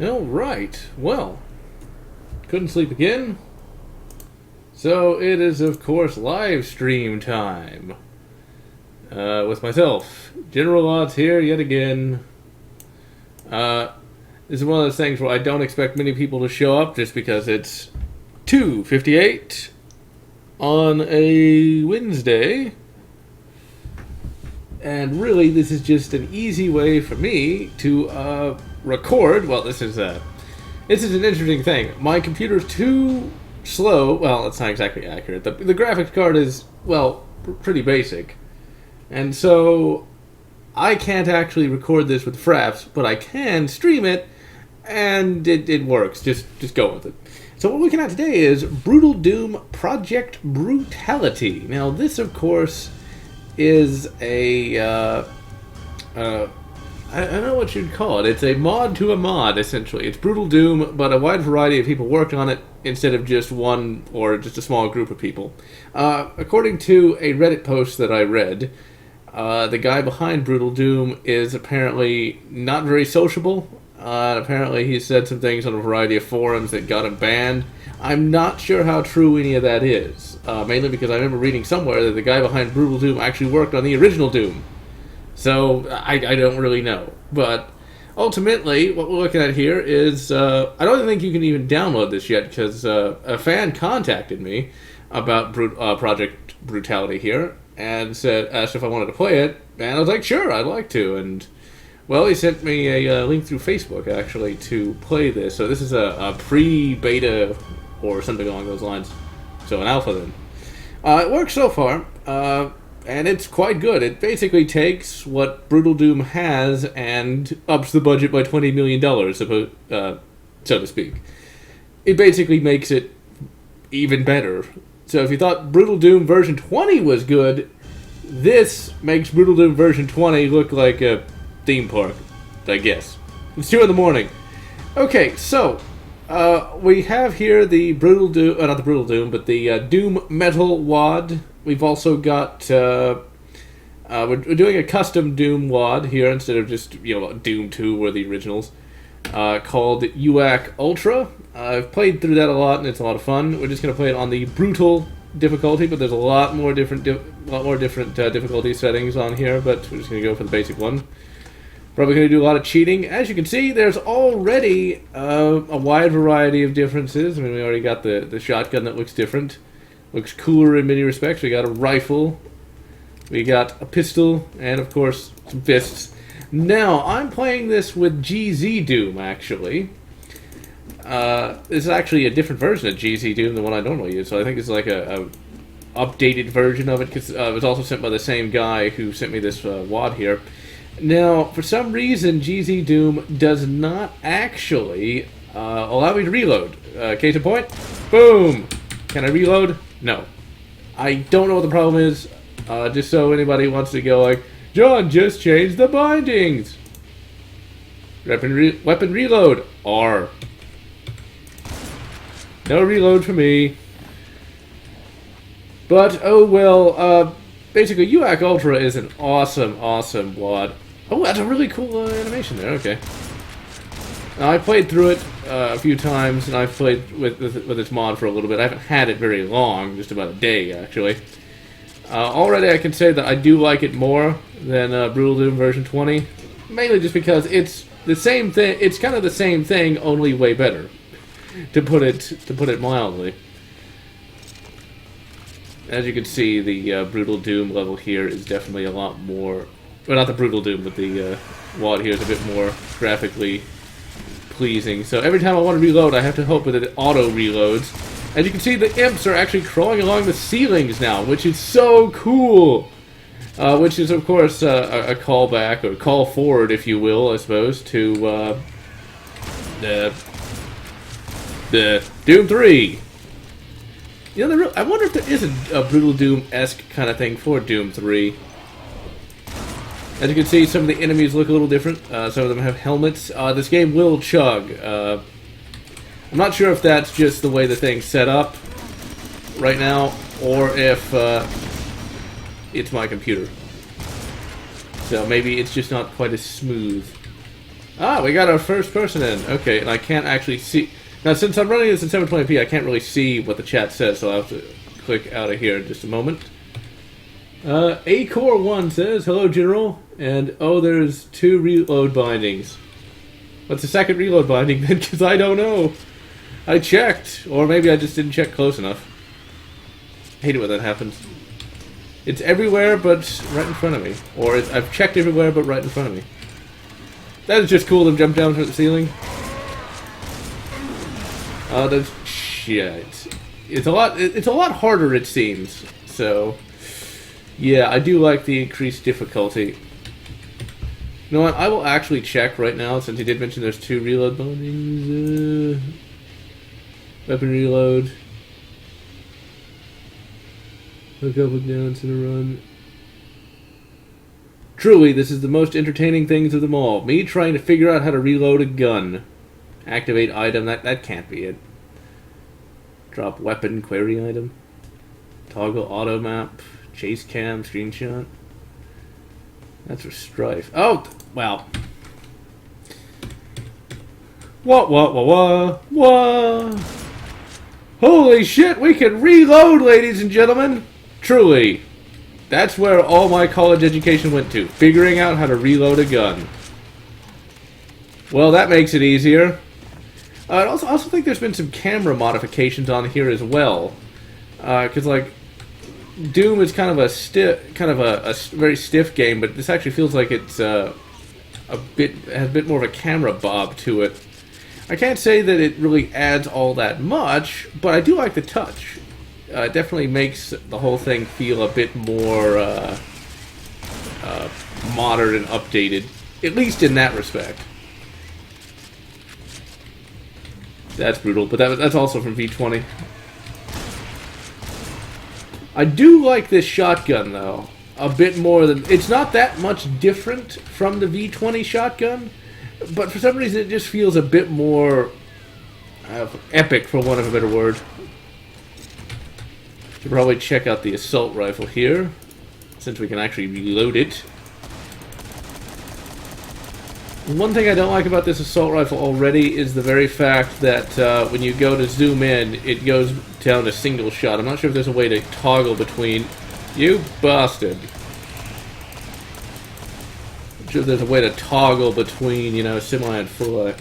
Alright, well, couldn't sleep again. So it is, of course, live stream time. With myself, GeneralLotz here yet again. This is one of those things where I don't expect many people to show up just because it's 2:58 on a Wednesday. And really, this is just an easy way for me to record. Well, this is an interesting thing. My computer's too slow. Well, it's not exactly accurate. The graphics card is, well, pretty basic. And so I can't actually record this with fraps, but I can stream it, and it works. Just go with it. So what we're looking at today is Brutal Doom Project Brutality. Now, this, of course, is a I don't know what you'd call it. It's a mod to a mod, essentially. It's Brutal Doom, but a wide variety of people worked on it instead of just one or just a small group of people. According to a Reddit post that I read, the guy behind Brutal Doom is apparently not very sociable. Apparently he said some things on a variety of forums that got him banned. I'm not sure how true any of that is, mainly because I remember reading somewhere that the guy behind Brutal Doom actually worked on the original Doom. So, I don't really know. But, ultimately, what we're looking at here is, I don't think you can even download this yet, because a fan contacted me about Project Brutality here, and asked if I wanted to play it, and I was like, sure, I'd like to, and, well, he sent me a link through Facebook, actually, to play this. So this is a pre-beta, or something along those lines. So, an alpha, then. It works so far, and it's quite good. It basically takes what Brutal Doom has and ups the budget by $20 million, so to speak. It basically makes it even better. So if you thought Brutal Doom version 20 was good, this makes Brutal Doom version 20 look like a theme park, I guess. It's 2 in the morning. Okay, so we have here the Brutal Doom, not the Brutal Doom, but the Doom Metal WAD. We've also got, we're doing a custom Doom WAD here instead of just, Doom 2 or the originals, called UAC Ultra. I've played through that a lot, and it's a lot of fun. We're just going to play it on the brutal difficulty, but there's a lot more different difficulty settings on here, but we're just going to go for the basic one. Probably going to do a lot of cheating. As you can see, there's already a wide variety of differences. I mean, we already got the shotgun that looks different. Looks cooler in many respects. We got a rifle, we got a pistol, and of course, some fists. Now, I'm playing this with GZ Doom, actually. This is actually a different version of GZ Doom than what I normally use, so I think it's like a updated version of it, because it was also sent by the same guy who sent me this WAD here. Now, for some reason, GZ Doom does not actually allow me to reload. Case in point, boom! Can I reload? No. I don't know what the problem is, just so anybody wants to go like, John just changed the bindings! Weapon reload, R. No reload for me. But, oh well, basically UAC Ultra is an awesome WAD. Oh, that's a really cool animation there, okay. Now, I played through it a few times, and I've played with its mod for a little bit. I haven't had it very long, just about a day, actually. Already I can say that I do like it more than Brutal Doom version 20, mainly just because it's the same thing. It's kind of the same thing, only way better, to put it mildly. As you can see, the Brutal Doom level here is definitely a lot more. Well, not the Brutal Doom, but the WAD here is a bit more graphically pleasing. So every time I want to reload, I have to hope that it auto reloads. As you can see, the imps are actually crawling along the ceilings now, which is so cool. Which is, of course, a callback, or call forward, if you will, I suppose, to the Doom 3. I wonder if there is a Brutal Doom-esque kind of thing for Doom 3. As you can see, some of the enemies look a little different. Some of them have helmets. This game will chug. I'm not sure if that's just the way the thing's set up right now, or if it's my computer. So maybe it's just not quite as smooth. Ah, we got our first person in. Okay, and I can't actually see... Now, since I'm running this in 720p, I can't really see what the chat says, so I'll have to click out of here in just a moment. Acore1 says, hello, General, and oh, there's 2 reload bindings. What's the second reload binding then? Because I don't know. I checked, or maybe I just didn't check close enough. I hate it when that happens. It's everywhere but right in front of me. Or I've checked everywhere but right in front of me. That is just cool to jump down from the ceiling. Oh, that's shit. It's a lot harder, it seems. So, yeah, I do like the increased difficulty. You know what? I will actually check right now, since he did mention there's 2 reload bindings. Weapon reload. Look up, look down, center run. Truly, this is the most entertaining things of them all. Me trying to figure out how to reload a gun. Activate item, that can't be it. Drop weapon, query item. Toggle auto map. Chase cam, screenshot. That's for Strife. Oh, wow. What? Holy shit, we can reload, ladies and gentlemen. Truly. That's where all my college education went to. Figuring out how to reload a gun. Well, that makes it easier. I also think there's been some camera modifications on here as well. Because, like, Doom is kind of a very stiff game, but this actually feels like it's has a bit more of a camera bob to it. I can't say that it really adds all that much, but I do like the touch. It definitely makes the whole thing feel a bit more modern and updated, at least in that respect. That's brutal, but that's also from V20. I do like this shotgun, though, a bit more than... It's not that much different from the V20 shotgun, but for some reason it just feels a bit more epic, for want of a better word. Should probably check out the assault rifle here, since we can actually reload it. One thing I don't like about this assault rifle already is the very fact that when you go to zoom in, it goes down to single shot. I'm not sure if there's a way to toggle between... You bastard. I'm sure if there's a way to toggle between, you know, semi and fully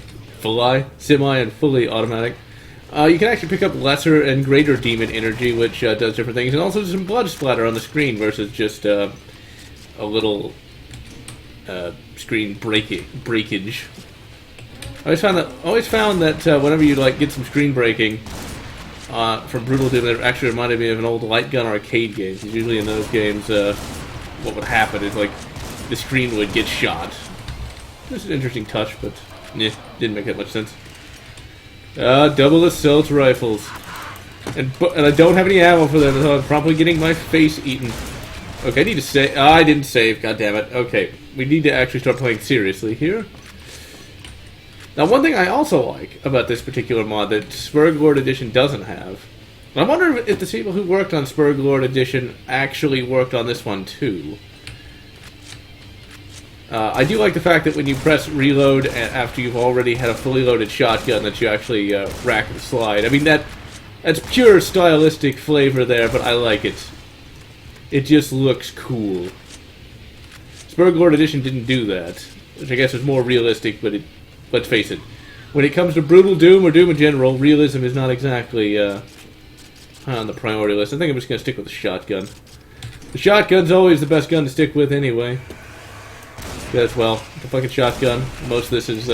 automatic. You can actually pick up lesser and greater demon energy, which does different things, and also some blood splatter on the screen versus just a little screen breakage. I always found that whenever you like get some screen breaking from Brutal Doom, it actually reminded me of an old light gun arcade game. Because usually in those games, what would happen is like the screen would get shot. This is an interesting touch, but didn't make that much sense. Double assault rifles, and I don't have any ammo for them, so I'm probably getting my face eaten. Okay, I need to save. I didn't save. God damn it. Okay, we need to actually start playing seriously here. Now, one thing I also like about this particular mod that Spurglord Edition doesn't have, and I wonder if the people who worked on Spurglord Edition actually worked on this one too. I do like the fact that when you press reload after you've already had a fully loaded shotgun, that you actually rack and slide. I mean, that's pure stylistic flavor there, but I like it. It just looks cool. Spurglord Edition didn't do that, which I guess is more realistic, but let's face it, when it comes to Brutal Doom or Doom in general, realism is not exactly high on the priority list. I think I'm just going to stick with the shotgun. The shotgun's always the best gun to stick with anyway. As well, the fucking shotgun. Most of this is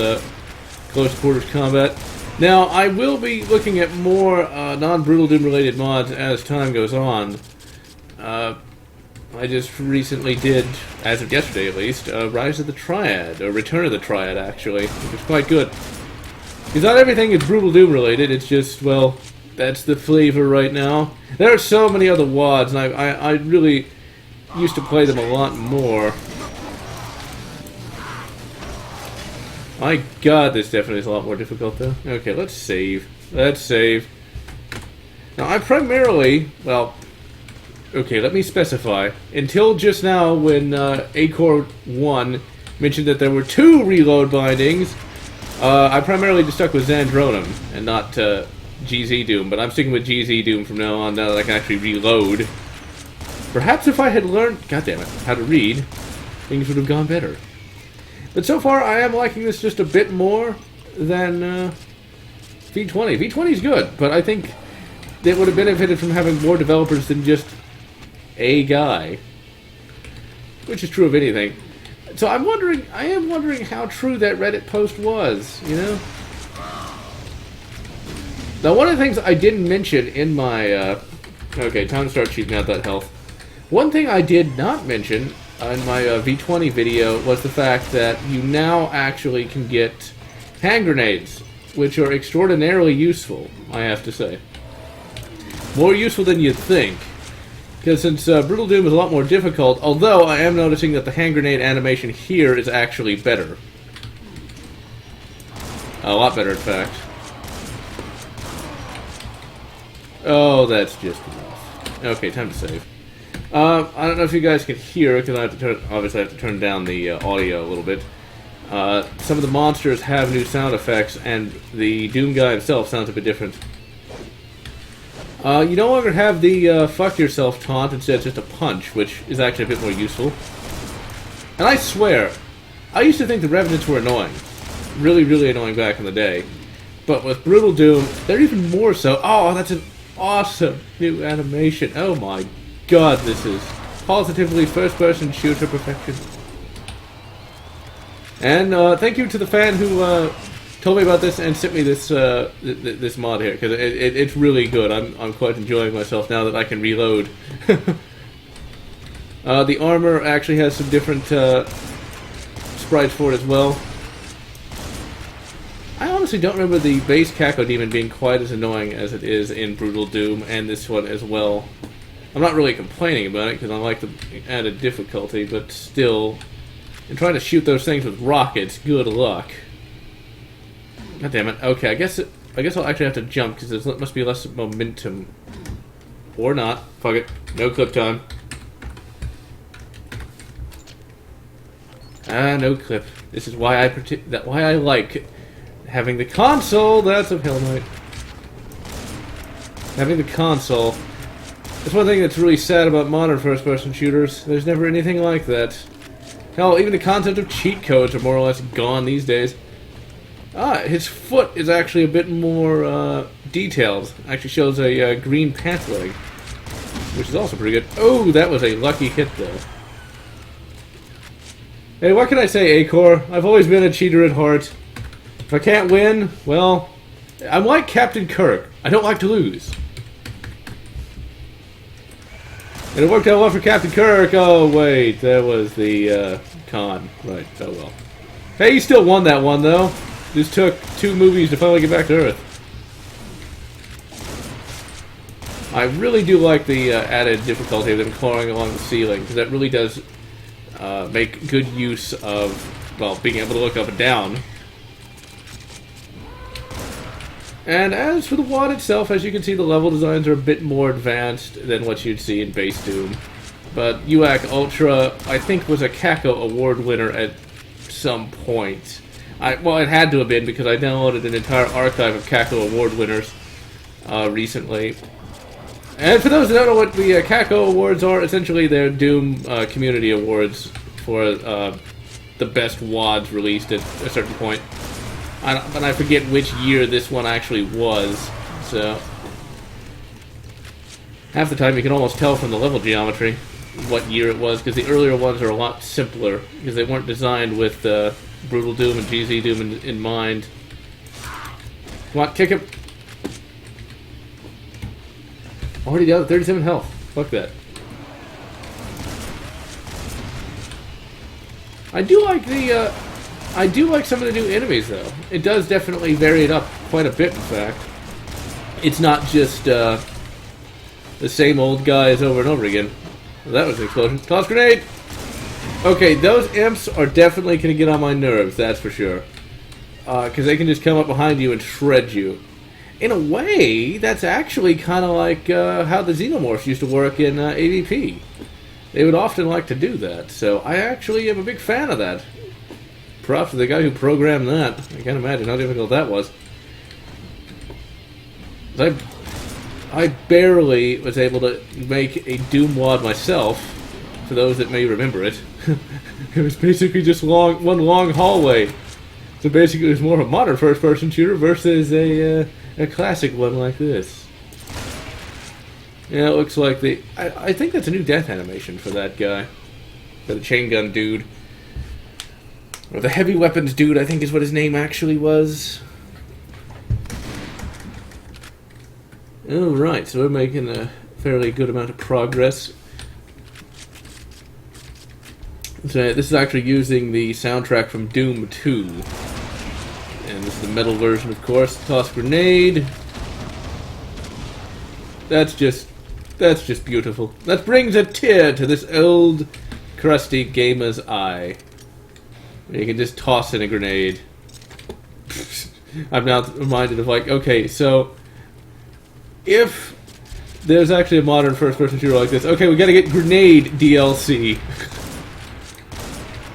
close quarters combat. Now, I will be looking at more non-Brutal Doom related mods as time goes on. I just recently did, as of yesterday at least, Rise of the Triad, or Return of the Triad actually, which is quite good. Because not everything is Brutal Doom related, it's just, well, that's the flavor right now. There are so many other WODs, and I really used to play them a lot more. My god, this definitely is a lot more difficult, though. Okay, let's save. Let's save. Now, I primarily... Well, okay, let me specify. Until just now, when Acore 1 mentioned that there were 2 reload bindings. I primarily just stuck with Xandronum and not GZ Doom, but I'm sticking with GZ Doom from now on, now that I can actually reload. Perhaps if I had learned, goddammit, how to read, things would have gone better. But so far, I am liking this just a bit more than V20. V20 is good, but I think it would have benefited from having more developers than just a guy. Which is true of anything. So I am wondering how true that Reddit post was, you know? Now, one of the things I didn't mention in my, okay, time to start shooting out that health. One thing I did not mention in my V20 video was the fact that you now actually can get hand grenades, which are extraordinarily useful, I have to say. More useful than you'd think. Because since Brutal Doom is a lot more difficult, although I am noticing that the hand grenade animation here is actually better. A lot better, in fact. Oh, that's just enough. Okay, time to save. I don't know if you guys can hear, because I have to turn, obviously I have to turn down the audio a little bit. Some of the monsters have new sound effects, and the Doom guy himself sounds a bit different. You no longer have the fuck yourself taunt, instead it's just a punch, which is actually a bit more useful. And I swear, I used to think the Revenants were annoying. Really, really annoying back in the day. But with Brutal Doom, they're even more so. Oh, that's an awesome new animation. Oh my god, this is positively first-person shooter perfection. And thank you to the fan who told me about this and sent me this this mod here, because it's really good. I'm quite enjoying myself now that I can reload. The armor actually has some different sprites for it as well. I honestly don't remember the base Caco Demon being quite as annoying as it is in Brutal Doom, and this one as well. I'm not really complaining about it, because I like the added difficulty, but still, in trying to shoot those things with rockets, good luck. God damn it. Okay, I guess I'll actually have to jump, because there must be less momentum. Or not. Fuck it. No clip time. No clip. This is why I like having the console. That's a Hell Knight. Having the console. That's one thing that's really sad about modern first-person shooters. There's never anything like that. Hell, even the concept of cheat codes are more or less gone these days. His foot is actually a bit more detailed. Actually shows a green pant leg, which is also pretty good. Oh, that was a lucky hit, though. Hey, what can I say, Acor? I've always been a cheater at heart. If I can't win, well, I'm like Captain Kirk. I don't like to lose. And it worked out well for Captain Kirk. Oh, wait, that was the con. Right, oh well. Hey, he still won that one, though. This took 2 movies to finally get back to Earth. I really do like the added difficulty of them clawing along the ceiling, because that really does make good use of, well, being able to look up and down. And as for the wand itself, as you can see, the level designs are a bit more advanced than what you'd see in base Doom. But UAC Ultra, I think, was a Caco Award winner at some point. Well, it had to have been, because I downloaded an entire archive of Caco Award winners recently. And for those who don't know what the Caco Awards are, essentially they're Doom community awards for the best WADs released at a certain point. And I forget which year this one actually was, so half the time you can almost tell from the level geometry what year it was, because the earlier ones are a lot simpler, because they weren't designed with Brutal Doom and GZ Doom in mind. Come on, kick him! Already down to 37 health. Fuck that. I do like some of the new enemies, though. It does definitely vary it up quite a bit, in fact. It's not just the same old guys over and over again. Well, that was an explosion. Toss grenade! Okay, those imps are definitely going to get on my nerves, that's for sure. Because they can just come up behind you and shred you. In a way, that's actually kind of like how the Xenomorphs used to work in AVP. They would often like to do that, so I actually am a big fan of that. props to the guy who programmed that. I can't imagine how difficult that was. I barely was able to make a Doom WAD myself, for those that may remember it. It was basically just one long hallway. So basically it was more of a modern first-person shooter versus a classic one like this. Yeah, it looks like I think that's a new death animation for that guy. For the chain gun dude. Or the heavy weapons dude, I think is what his name actually was. Alright, so we're making a fairly good amount of progress. So this is actually using the soundtrack from Doom 2. And this is the metal version, of course. Toss grenade. That's just beautiful. That brings a tear to this old, crusty gamer's eye. You can just toss in a grenade. I'm now reminded of, like, okay, so if there's actually a modern first-person shooter like this, okay, we gotta get grenade DLC.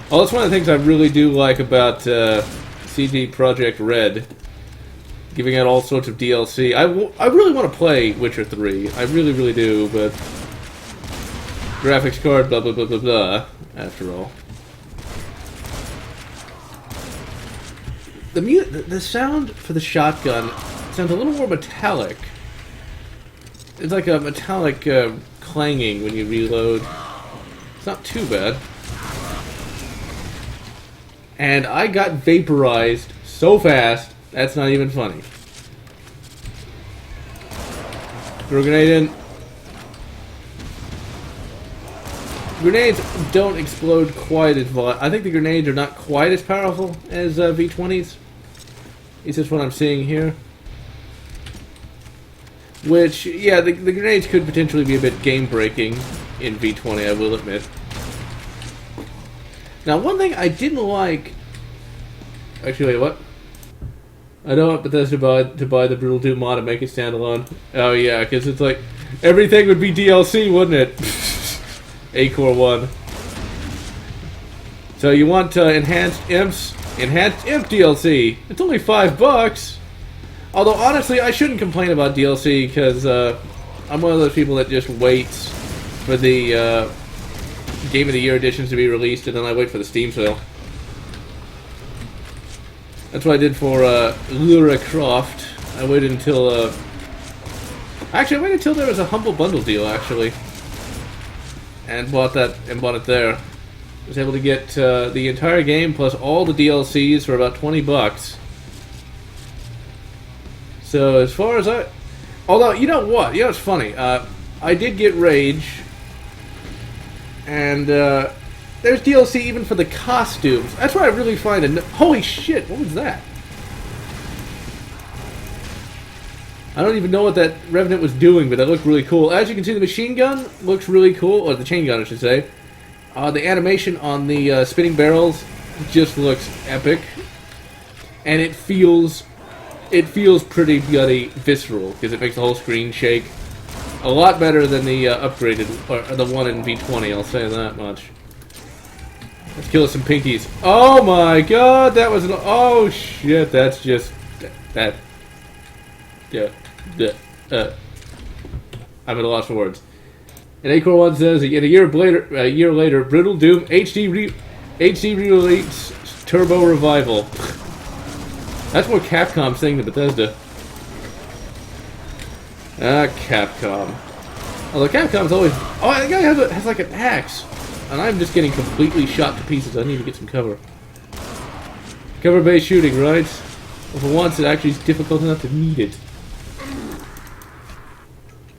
Oh, that's one of the things I really do like about CD Projekt Red, giving out all sorts of DLC. I really want to play Witcher 3. I really, really do, but graphics card, blah, blah, blah, blah, blah, after all. The sound for the shotgun sounds a little more metallic. It's like a metallic clanging when you reload. It's not too bad. And I got vaporized so fast, that's not even funny. Throw a grenade in. Grenades don't explode quite as violent. I think the grenades are not quite as powerful as V20s. It's just what I'm seeing here. Which, yeah, the grenades could potentially be a bit game-breaking in V20, I will admit. Now, one thing I didn't like... Actually, wait, what? I don't want Bethesda to buy the Brutal Doom mod and make it standalone. Oh, yeah, because it's like... Everything would be DLC, wouldn't it? Acore 1. So you want Enhanced Imps? Enhanced Imp DLC. It's only $5. Although, honestly, I shouldn't complain about DLC, because I'm one of those people that just waits for the... Game of the Year editions to be released, and then I wait for the Steam sale. That's what I did for Lara Croft. I waited until actually I waited until there was a Humble Bundle deal, actually, and bought it there. I was able to get the entire game plus all the DLCs for about $20. So as far as although you know what, it's funny. I did get Rage. And there's DLC even for the costumes. That's where I really find holy shit, what was that? I don't even know what that Revenant was doing, but that looked really cool. As you can see, the machine gun looks really cool, or the chain gun, I should say. The animation on the spinning barrels just looks epic. And it feels pretty bloody visceral, because it makes the whole screen shake. A lot better than the upgraded, or the one in V20, I'll say that much. Let's kill some pinkies. Oh my god, that was oh shit, that's just... I'm at a loss for words. And Acore 1 says, a year later, Brutal Doom HD re-release Turbo Revival. That's what Capcom's saying to Bethesda. Capcom. Although Capcom's always... Oh, the guy has like an axe. And I'm just getting completely shot to pieces. I need to get some cover. Cover-based shooting, right? Well, for once, it actually is difficult enough to need it.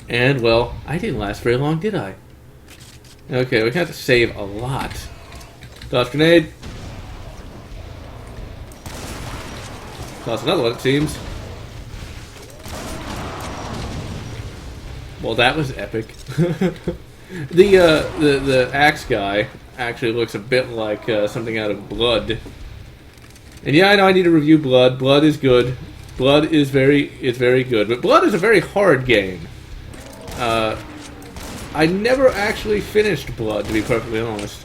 And, well, I didn't last very long, did I? Okay, we have to save a lot. Toss grenade. Toss another one, it seems. Well, that was epic. The axe guy actually looks a bit like something out of Blood. And yeah, I know I need to review Blood. Blood is good. Blood is very good. But Blood is a very hard game. I never actually finished Blood, to be perfectly honest.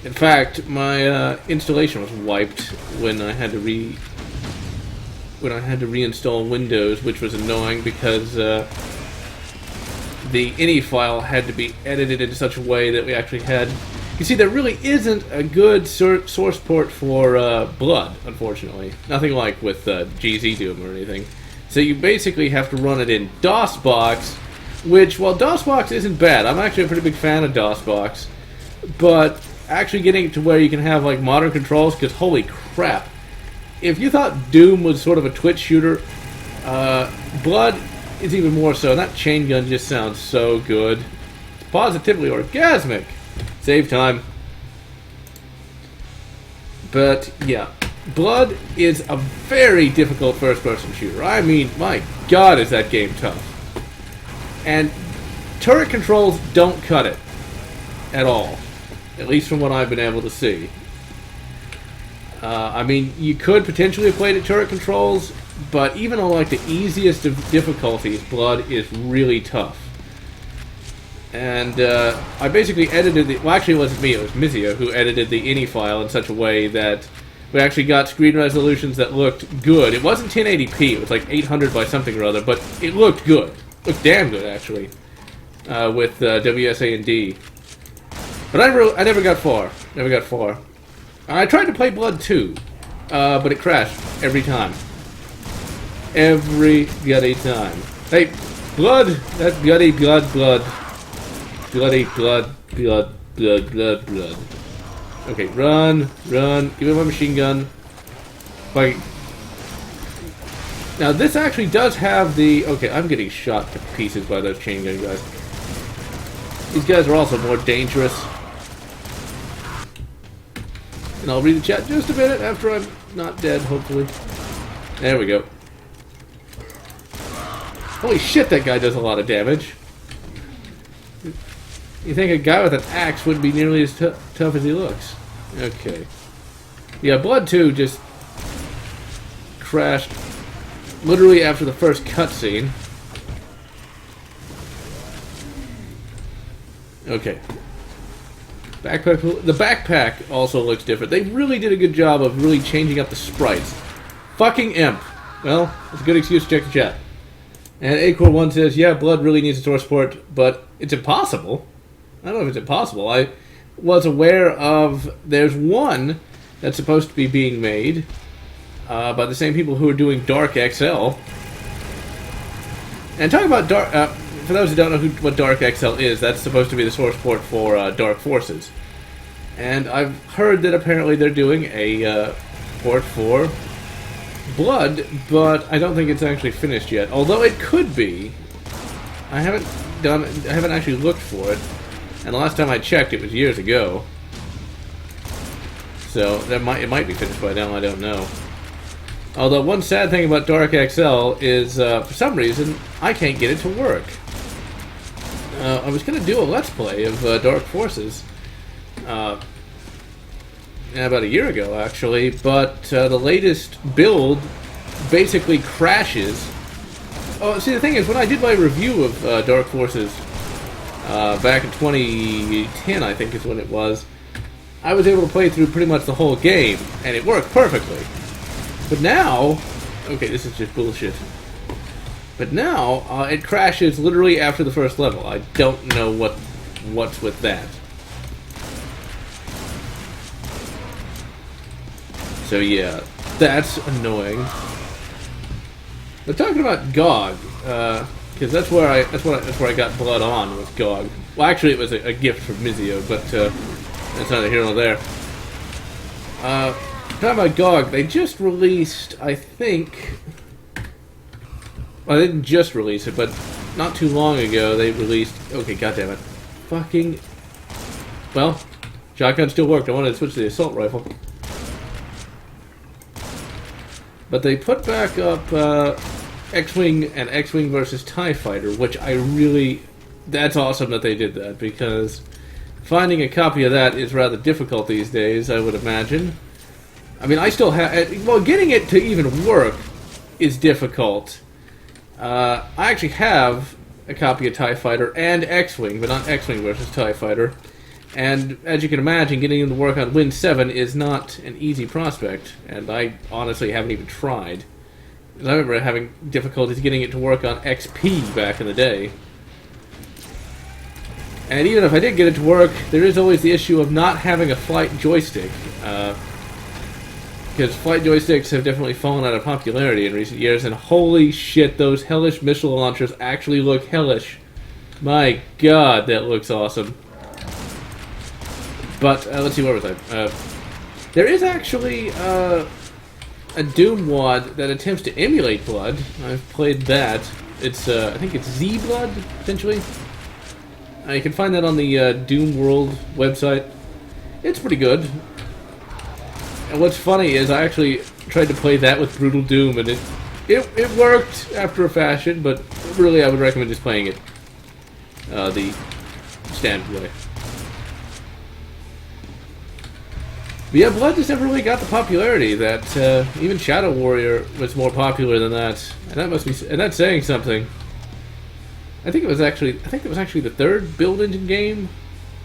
In fact, my installation was wiped when I had to reinstall Windows, which was annoying because the ini file had to be edited in such a way that we actually had. You see, there really isn't a good source port for Blood, unfortunately. Nothing like with GZ Doom or anything. So you basically have to run it in DOSBox, which, while DOSBox isn't bad, I'm actually a pretty big fan of DOSBox, but actually getting it to where you can have like modern controls, because holy crap, if you thought Doom was sort of a twitch shooter, Blood is even more so, and that chain gun just sounds so good. It's positively orgasmic. Save time. But yeah, Blood is a very difficult first-person shooter. I mean, my god, is that game tough. And turret controls don't cut it at all. At least from what I've been able to see. I mean, you could potentially have played at turret controls, but even on like the easiest of difficulties, Blood is really tough. And I basically edited the... Well, actually it wasn't me, it was Mizio who edited the ini file in such a way that we actually got screen resolutions that looked good. It wasn't 1080p, it was like 800 by something or other, but it looked good. It looked damn good, actually, with WSA&D. But I never got far. Never got far. I tried to play Blood 2, but it crashed every time. Every bloody time. Hey, Blood! That bloody blood. Bloody blood. Okay, run. Give me my machine gun. Like, now this actually does have the... Okay, I'm getting shot to pieces by those chain gun guys. These guys are also more dangerous. And I'll read the chat just a minute after I'm not dead, hopefully. There we go. Holy shit, that guy does a lot of damage. You think a guy with an axe wouldn't be nearly as tough as he looks. Okay. Yeah, Blood 2 just crashed literally after the first cutscene. Okay. The backpack also looks different. They really did a good job of really changing up the sprites. Fucking imp. Well, it's a good excuse to check the chat. And Acorn1 says, yeah, Blood really needs a source port, but it's impossible. I don't know if it's impossible. I was aware of... There's one that's supposed to be being made by the same people who are doing Dark XL. And talking about Dark... for those who don't know what Dark XL is, that's supposed to be the source port for Dark Forces. And I've heard that apparently they're doing a port for Blood, but I don't think it's actually finished yet. Although it could be. I haven't actually looked for it. And the last time I checked, it was years ago. So it might be finished by now, I don't know. Although one sad thing about Dark XL is, for some reason, I can't get it to work. I was going to do a Let's Play of Dark Forces about a year ago, actually, but the latest build basically crashes. Oh, see, the thing is, when I did my review of Dark Forces back in 2010, I think is when it was, I was able to play through pretty much the whole game, and it worked perfectly. But now... Okay, this is just bullshit. But now, it crashes literally after the first level. I don't know what's with that. So yeah, that's annoying. But talking about GOG, because that's where I got Blood on, with GOG. Well, actually, it was a gift from Mizio, but that's neither here nor there. Talking about GOG, they just released, I think. Well, they didn't just release it, but not too long ago they released... Okay, goddammit. Fucking... Well, shotgun still worked. I wanted to switch to the assault rifle. But they put back up X-Wing and X-Wing versus TIE Fighter, which I really... That's awesome that they did that, because finding a copy of that is rather difficult these days, I would imagine. I mean, I still have... Well, getting it to even work is difficult. I actually have a copy of TIE Fighter and X-Wing, but not X-Wing versus TIE Fighter. And as you can imagine, getting him to work on Win 7 is not an easy prospect, and I honestly haven't even tried. I remember having difficulties getting it to work on XP back in the day. And even if I did get it to work, there is always the issue of not having a flight joystick. Because flight joysticks have definitely fallen out of popularity in recent years, and holy shit, those hellish missile launchers actually look hellish. My god, that looks awesome. But, let's see, where was I? There is actually a Doom WAD that attempts to emulate Blood. I've played that. It's, I think it's Z-Blood, essentially. You can find that on the Doom World website. It's pretty good. And what's funny is I actually tried to play that with Brutal Doom, and it worked after a fashion, but really I would recommend just playing it the standard way. But yeah, Blood just never really got the popularity that even Shadow Warrior was more popular than that, and that must be, and that's saying something. I think it was actually the third build engine game,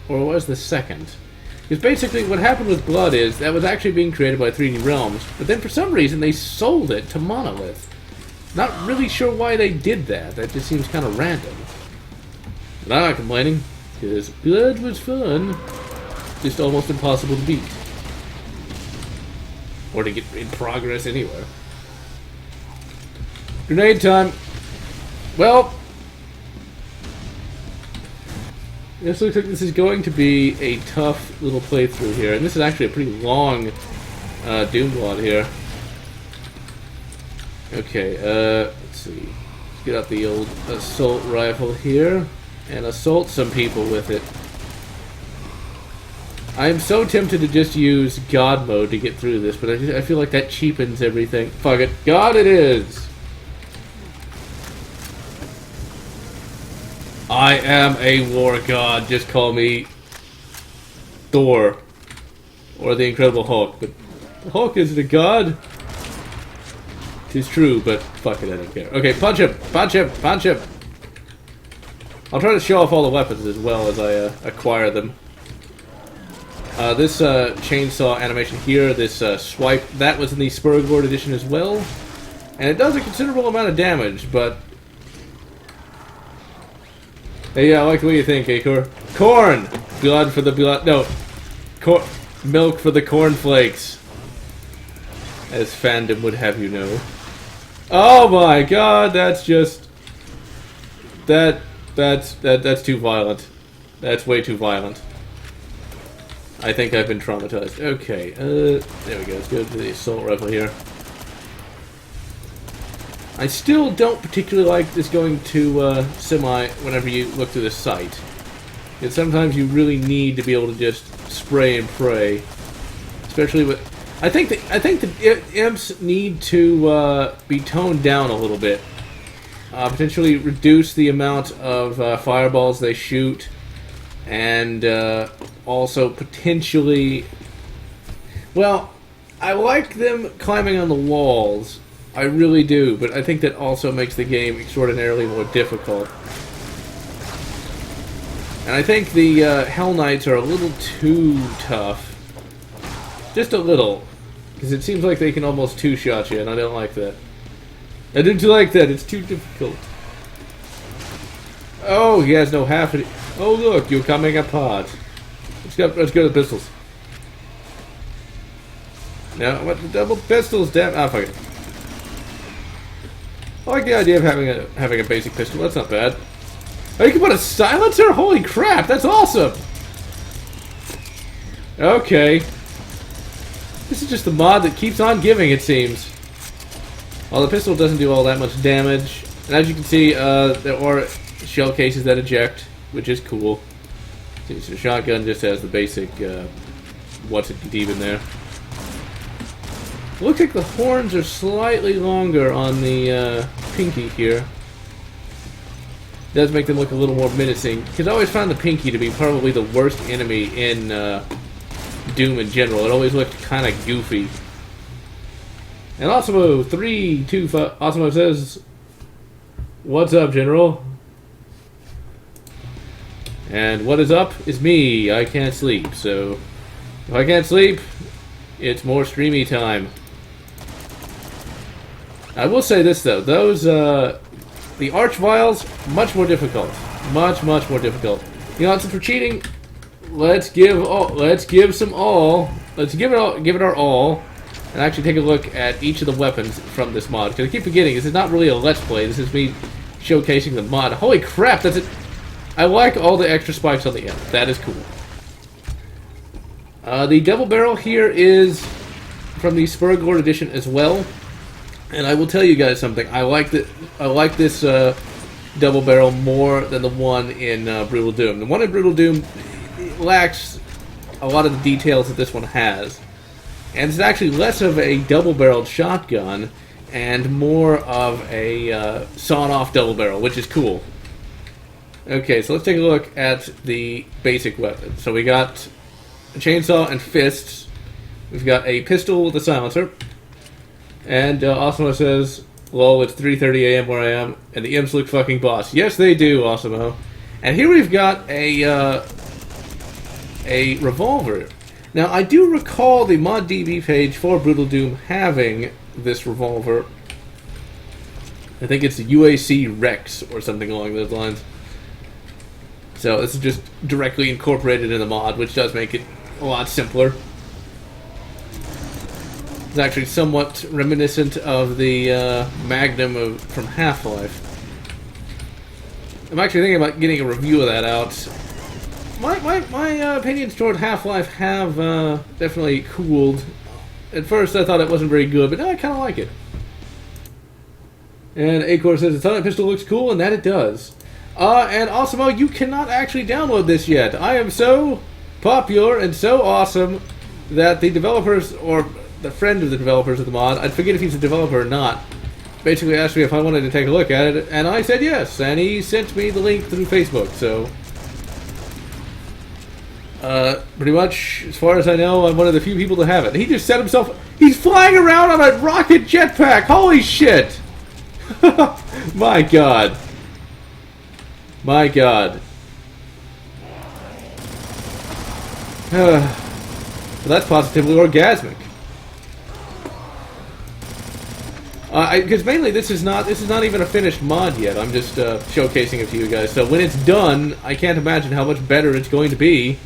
or was the second? Because basically what happened with Blood is that was actually being created by 3D Realms, but then for some reason they sold it to Monolith. Not really sure why they did that. That just seems kind of random. But I'm not complaining, because Blood was fun, just almost impossible to beat. Or to get in progress anywhere. Grenade time. Well, this looks like this is going to be a tough little playthrough here. And this is actually a pretty long Doom WAD here. Okay, let's see. Let's get out the old assault rifle here and assault some people with it. I am so tempted to just use God mode to get through this, but I feel like that cheapens everything. Fuck it. God it is! I am a war god. Just call me Thor. Or the Incredible Hulk. But the Hulk isn't a god. Tis true, but fuck it, I don't care. Okay, punch him! Punch him! Punch him! I'll try to show off all the weapons as well as I acquire them. This chainsaw animation here, this swipe, that was in the Spurglord edition as well. And it does a considerable amount of damage, but... Hey, yeah, I like the way you think, Acor. Corn! Blood for the blood... No. Milk for the cornflakes. As fandom would have you know. Oh my god, that's just... That's too violent. That's way too violent. I think I've been traumatized. Okay, there we go. Let's go to the assault rifle here. I still don't particularly like this going to semi whenever you look through the sight. Because sometimes you really need to be able to just spray and pray, especially with. I think the imps need to be toned down a little bit. Potentially reduce the amount of fireballs they shoot, and also potentially. Well, I like them climbing on the walls. I really do, but I think that also makes the game extraordinarily more difficult. And I think the Hell Knights are a little too tough. Just a little. Because it seems like they can almost two-shot you, and I don't like that. I didn't like that, it's too difficult. Oh, he has no half of it. Oh look, you're coming apart. Let's go to the pistols. Now, what the double pistols, damn. Ah, fuck it. I like the idea of having a basic pistol. That's not bad. Oh, you can put a silencer? Holy crap! That's awesome. Okay. This is just the mod that keeps on giving, it seems. Well, the pistol doesn't do all that much damage, and as you can see, there are shell cases that eject, which is cool. So the shotgun just has the basic what's it deep in there. It looks like the horns are slightly longer on the pinky here. It does make them look a little more menacing, because I always found the pinky to be probably the worst enemy in Doom in general. It always looked kind of goofy. And Osmo 325 Osmo says, "What's up, General?" And what is up is me. I can't sleep, so if I can't sleep, it's more streamy time. I will say this though, those the arch vials, much more difficult. Much more difficult. You know, since we're cheating, let's give it our all, and actually take a look at each of the weapons from this mod. Because I keep forgetting, this is not really a let's play, this is me showcasing the mod. Holy crap, that's it. I like all the extra spikes on the end. That is cool. The double barrel here is from the Spurgord edition as well. And I will tell you guys something. I like this double barrel more than the one in Brutal Doom. The one in Brutal Doom lacks a lot of the details that this one has. And it's actually less of a double-barreled shotgun and more of a sawn-off double barrel, which is cool. Okay, so let's take a look at the basic weapon. So we got a chainsaw and fists. We've got a pistol with a silencer. And Osmo says, lol, it's 3:30 a.m. where I am, and the imps look fucking boss. Yes, they do, Osmo. And here we've got a revolver. Now, I do recall the mod DB page for Brutal Doom having this revolver. I think it's UAC Rex or something along those lines. So this is just directly incorporated in the mod, which does make it a lot simpler. It's actually somewhat reminiscent of the Magnum from Half-Life. I'm actually thinking about getting a review of that out. My opinions toward Half-Life have definitely cooled. At first I thought it wasn't very good, but now I kind of like it. And Acor says, the Sonic Pistol looks cool, and that it does. And Osmo, you cannot actually download this yet. I am so popular and so awesome that the developers, or the friend of the developers of the mod, I'd forget if he's a developer or not, basically asked me if I wanted to take a look at it, and I said yes, and he sent me the link through Facebook, so pretty much, as far as I know, I'm one of the few people to have it. He just set himself, he's flying around on a rocket jetpack, holy shit! My god. My god. Well, that's positively orgasmic. Because mainly this is not even a finished mod yet. I'm just showcasing it to you guys. So when it's done, I can't imagine how much better it's going to be,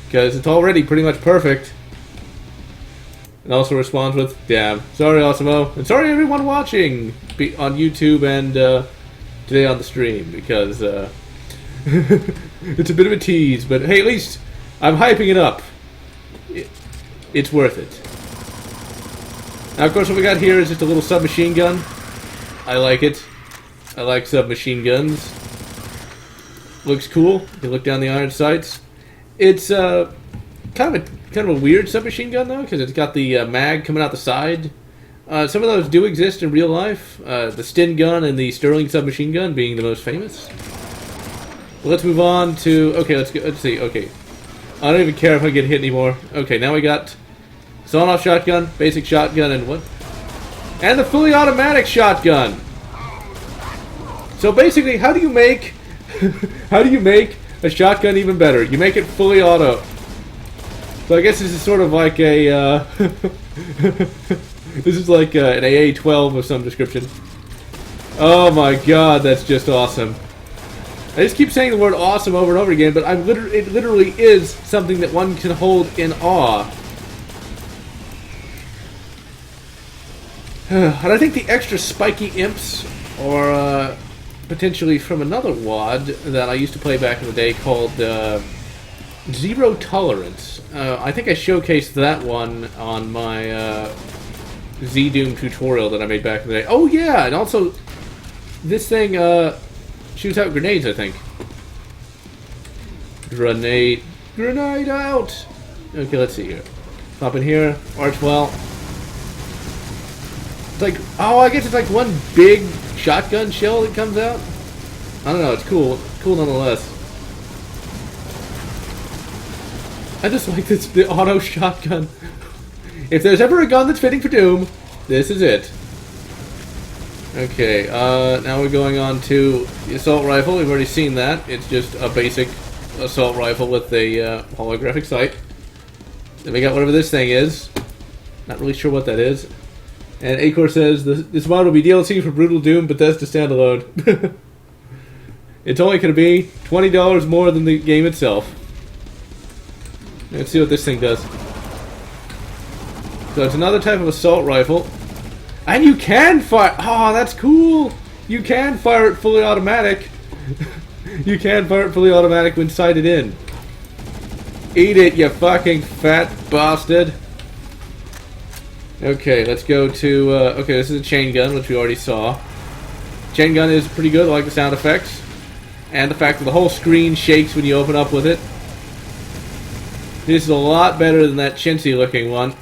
because it's already pretty much perfect. And also responds with, "Damn, sorry, Osmo, and sorry everyone watching on YouTube and today on the stream, because it's a bit of a tease. But hey, at least I'm hyping it up. It's worth it." Now, of course, what we got here is just a little submachine gun. I like it. I like submachine guns. Looks cool. You can look down the iron sights. It's kind of a weird submachine gun, though, because it's got the mag coming out the side. Some of those do exist in real life. The Stin gun and the Sterling submachine gun being the most famous. Well, let's move on to... Okay, let's see. Okay. I don't even care if I get hit anymore. Okay, now we got... sawn-off shotgun, basic shotgun, and what? And the fully automatic shotgun. So basically, how do you make a shotgun even better? You make it fully auto. So I guess this is sort of like a this is like an AA-12 of some description. Oh my god, that's just awesome. I just keep saying the word awesome over and over again, but it literally is something that one can hold in awe. And I think the extra spiky imps are potentially from another WOD that I used to play back in the day called Zero Tolerance. I think I showcased that one on my Z-Doom tutorial that I made back in the day. Oh yeah, and also this thing shoots out grenades, I think. Grenade out! Okay, let's see here. Pop in here, Archwell. It's like, oh, I guess it's like one big shotgun shell that comes out. I don't know, it's cool. Cool nonetheless. I just like the auto shotgun. If there's ever a gun that's fitting for Doom, this is it. Okay, now we're going on to the assault rifle. We've already seen that. It's just a basic assault rifle with a holographic sight. Then we got whatever this thing is. Not really sure what that is. And Acor says, this mod will be DLC for Brutal Doom Bethesda standalone. It's only going to be $20 more than the game itself. Let's see what this thing does. So it's another type of assault rifle. And you can fire... Oh, that's cool! You can fire it fully automatic. You can fire it fully automatic when sighted in. Eat it, you fucking fat bastard. Okay, let's go to... okay, this is a chain gun, which we already saw. Chain gun is pretty good. I like the sound effects. And the fact that the whole screen shakes when you open up with it. This is a lot better than that chintzy looking one.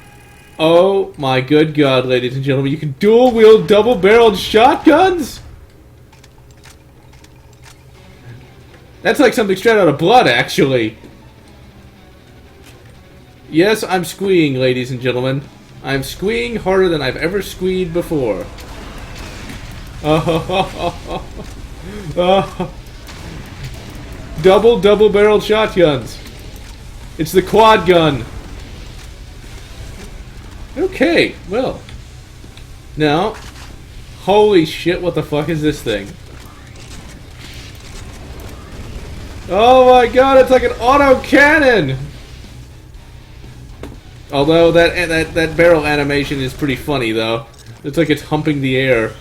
Oh my good god, ladies and gentlemen. You can dual wield double-barreled shotguns? That's like something straight out of Blood, actually. Yes, I'm squeeing, ladies and gentlemen. I'm squeeing harder than I've ever squeed before. Double-barreled shotguns. It's the quad gun. Okay, well. Now, holy shit, what the fuck is this thing? Oh my god, it's like an auto cannon! Although that barrel animation is pretty funny, though. It's like it's humping the air.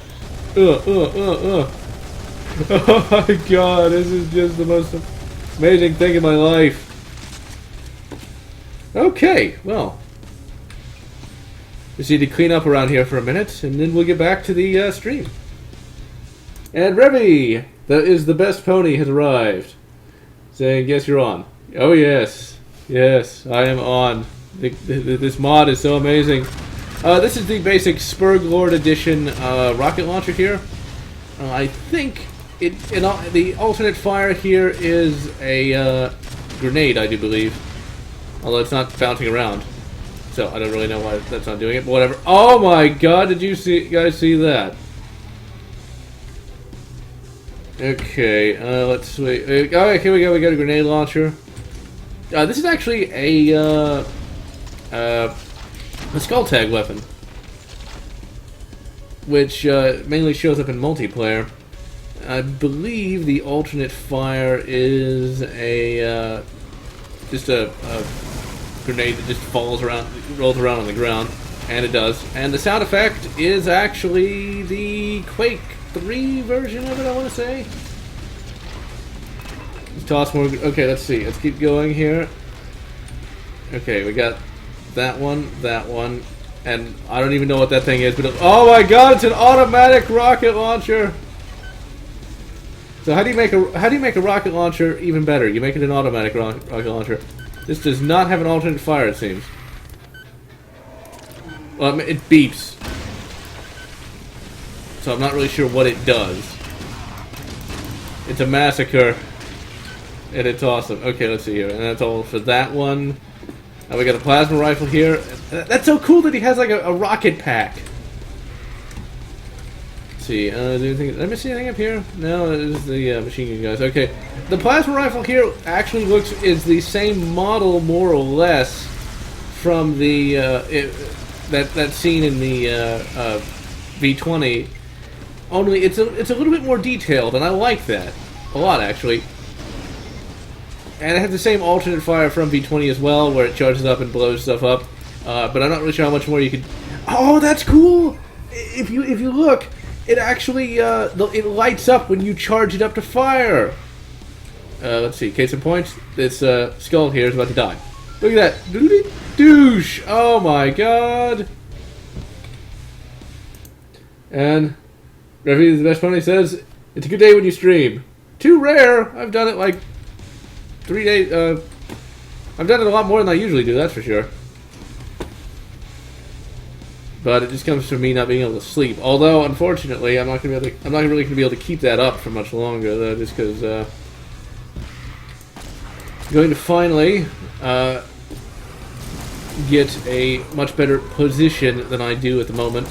Oh my god, this is just the most amazing thing in my life. Okay, well. Just need to clean up around here for a minute, and then we'll get back to the stream. And Revy, that is the best pony, has arrived. Saying, yes, you're on. Oh, yes. Yes, I am on. This mod is so amazing. This is the basic Spurg Lord Edition rocket launcher here. I think the alternate fire here is a grenade, I do believe. Although it's not bouncing around. So I don't really know why that's not doing it, but whatever. Oh my god, did you guys see that? Okay, let's wait. Alright, here we go. We got a grenade launcher. This is actually a skull tag weapon, which mainly shows up in multiplayer. I believe the alternate fire is a just a grenade that just rolls around on the ground, and it does. And the sound effect is actually the Quake 3 version of it, I want to say. Let's toss more. Okay, let's see. Let's keep going here. Okay, we got that one, and I don't even know what that thing is, but oh my god, it's an automatic rocket launcher. So how do you make a rocket launcher even better? You make it an automatic rocket launcher. This does not have an alternate fire, it seems. Well, it beeps. So I'm not really sure what it does. It's a massacre. And it's awesome. Okay, let's see here. And that's all for that one. We got a plasma rifle here. That's so cool that he has like a rocket pack. Let's see. Did I miss anything up here? No, this is the machine gun guys. Okay. The plasma rifle here actually is the same model, more or less, from the that scene in the V20. Only it's a little bit more detailed, and I like that a lot, actually. And it has the same alternate fire from V20 as well, where it charges up and blows stuff up. But I'm not really sure how much more you could. Oh, that's cool! If you look, it actually it lights up when you charge it up to fire. Let's see. Case in point, this skull here is about to die. Look at that! Douche! Oh my god! And Revy is the best pony says it's a good day when you stream. Too rare. I've done it like 3 days. I've done it a lot more than I usually do. That's for sure. But it just comes from me not being able to sleep. Although, unfortunately, I'm not really going to be able to keep that up for much longer. Though, just because I'm going to finally get a much better position than I do at the moment,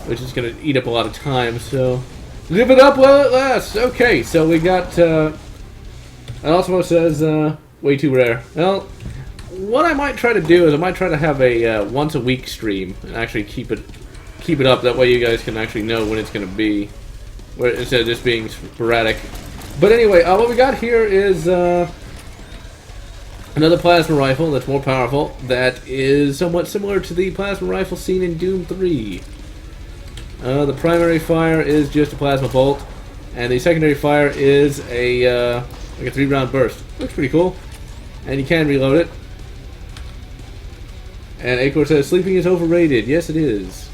which is going to eat up a lot of time. So live it up while it lasts. Okay, so we got And Osmo says, way too rare. Well, what I might try to do is I might try to have a once a week stream and actually keep it up. That way you guys can actually know when it's going to be, instead of just being sporadic. But anyway, what we got here is another plasma rifle that's more powerful. That is somewhat similar to the plasma rifle seen in Doom 3. The primary fire is just a plasma bolt, and the secondary fire is a like a 3-round burst. Looks pretty cool, and you can reload it. And Acor says sleeping is overrated. Yes, it is.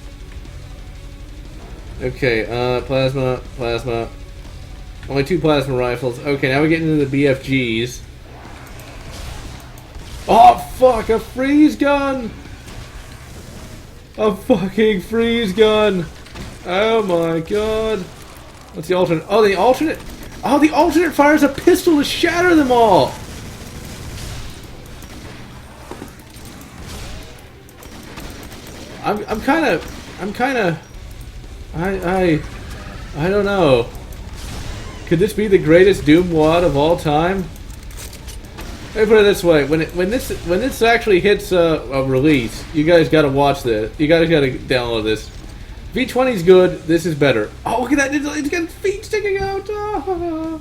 Okay, plasma. Only 2 plasma rifles. Okay, now we're getting into the BFGs. Oh fuck! A freeze gun! A fucking freeze gun! Oh my god! What's the alternate? Oh, the alternate! Oh, the alternate fires a pistol to shatter them all! I'm kinda... I don't know. Could this be the greatest Doom WAD of all time? Let me put it this way: when this actually hits a release, you guys gotta watch this. You guys gotta download this. V20 is good. This is better. Oh, look at that! It's got feet sticking out. Ah.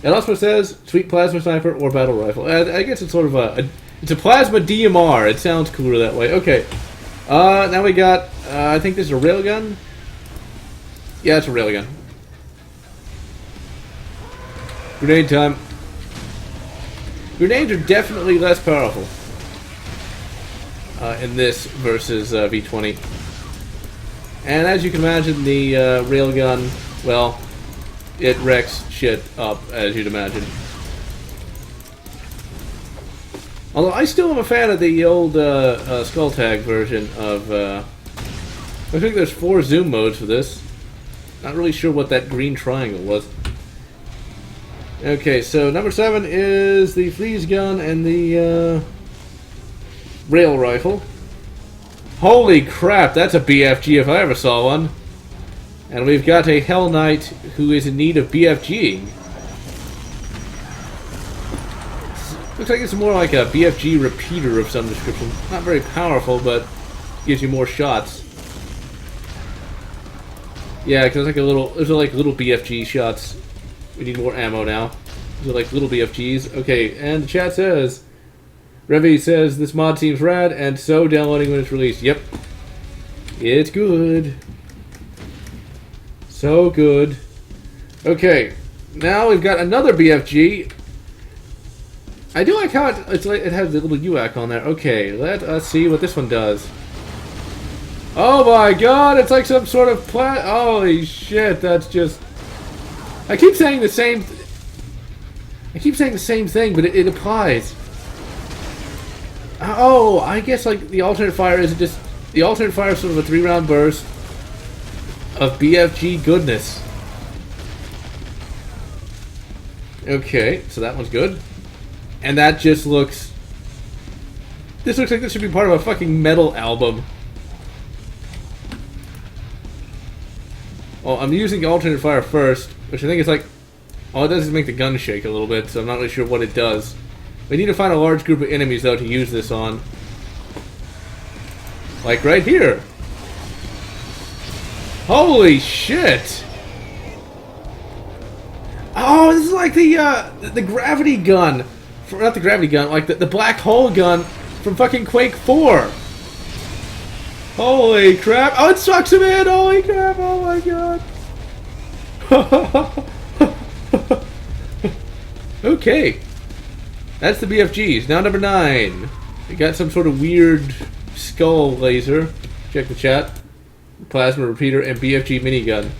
It also says sweet plasma sniper or battle rifle. I guess it's sort of it's a plasma DMR. It sounds cooler that way. Okay. Now we got. I think this is a railgun. Yeah, it's a railgun. Grenade time. Grenades are definitely less powerful in this versus V20. And as you can imagine, the railgun, well, it wrecks shit up, as you'd imagine. Although I still am a fan of the old Skull Tag version of... I think there's 4 zoom modes for this. Not really sure what that green triangle was. Okay, so number 7 is the freeze gun and the rail rifle. Holy crap, that's a BFG if I ever saw one. And we've got a Hell Knight who is in need of BFGing. Looks like it's more like a BFG repeater of some description. Not very powerful, but gives you more shots. Yeah, because those are like little BFG shots. We need more ammo now. These are like little BFGs. Okay, and the chat says, Revy says, this mod seems rad, and so downloading when it's released. Yep. It's good. So good. Okay, now we've got another BFG. I do like how it has the little UAC on there. Okay, let us see what this one does. Oh my god, it's like some sort of holy shit, that's just... I keep saying the same thing, but it applies. Oh, I guess like the alternate fire is just... The alternate fire is sort of a 3-round burst of BFG goodness. Okay, so that one's good. And that just looks... This looks like this should be part of a fucking metal album. Well, I'm using alternate fire first, which I think is like... All it does is make the gun shake a little bit, so I'm not really sure what it does. We need to find a large group of enemies, though, to use this on. Like right here. Holy shit! Oh, this is like the gravity gun. Not the gravity gun, like the black hole gun from fucking Quake 4. Holy crap! Oh, it sucks him in! Holy crap! Oh my god! Okay, that's the BFGs. Now number 9. We got some sort of weird skull laser. Check the chat. Plasma repeater and BFG minigun.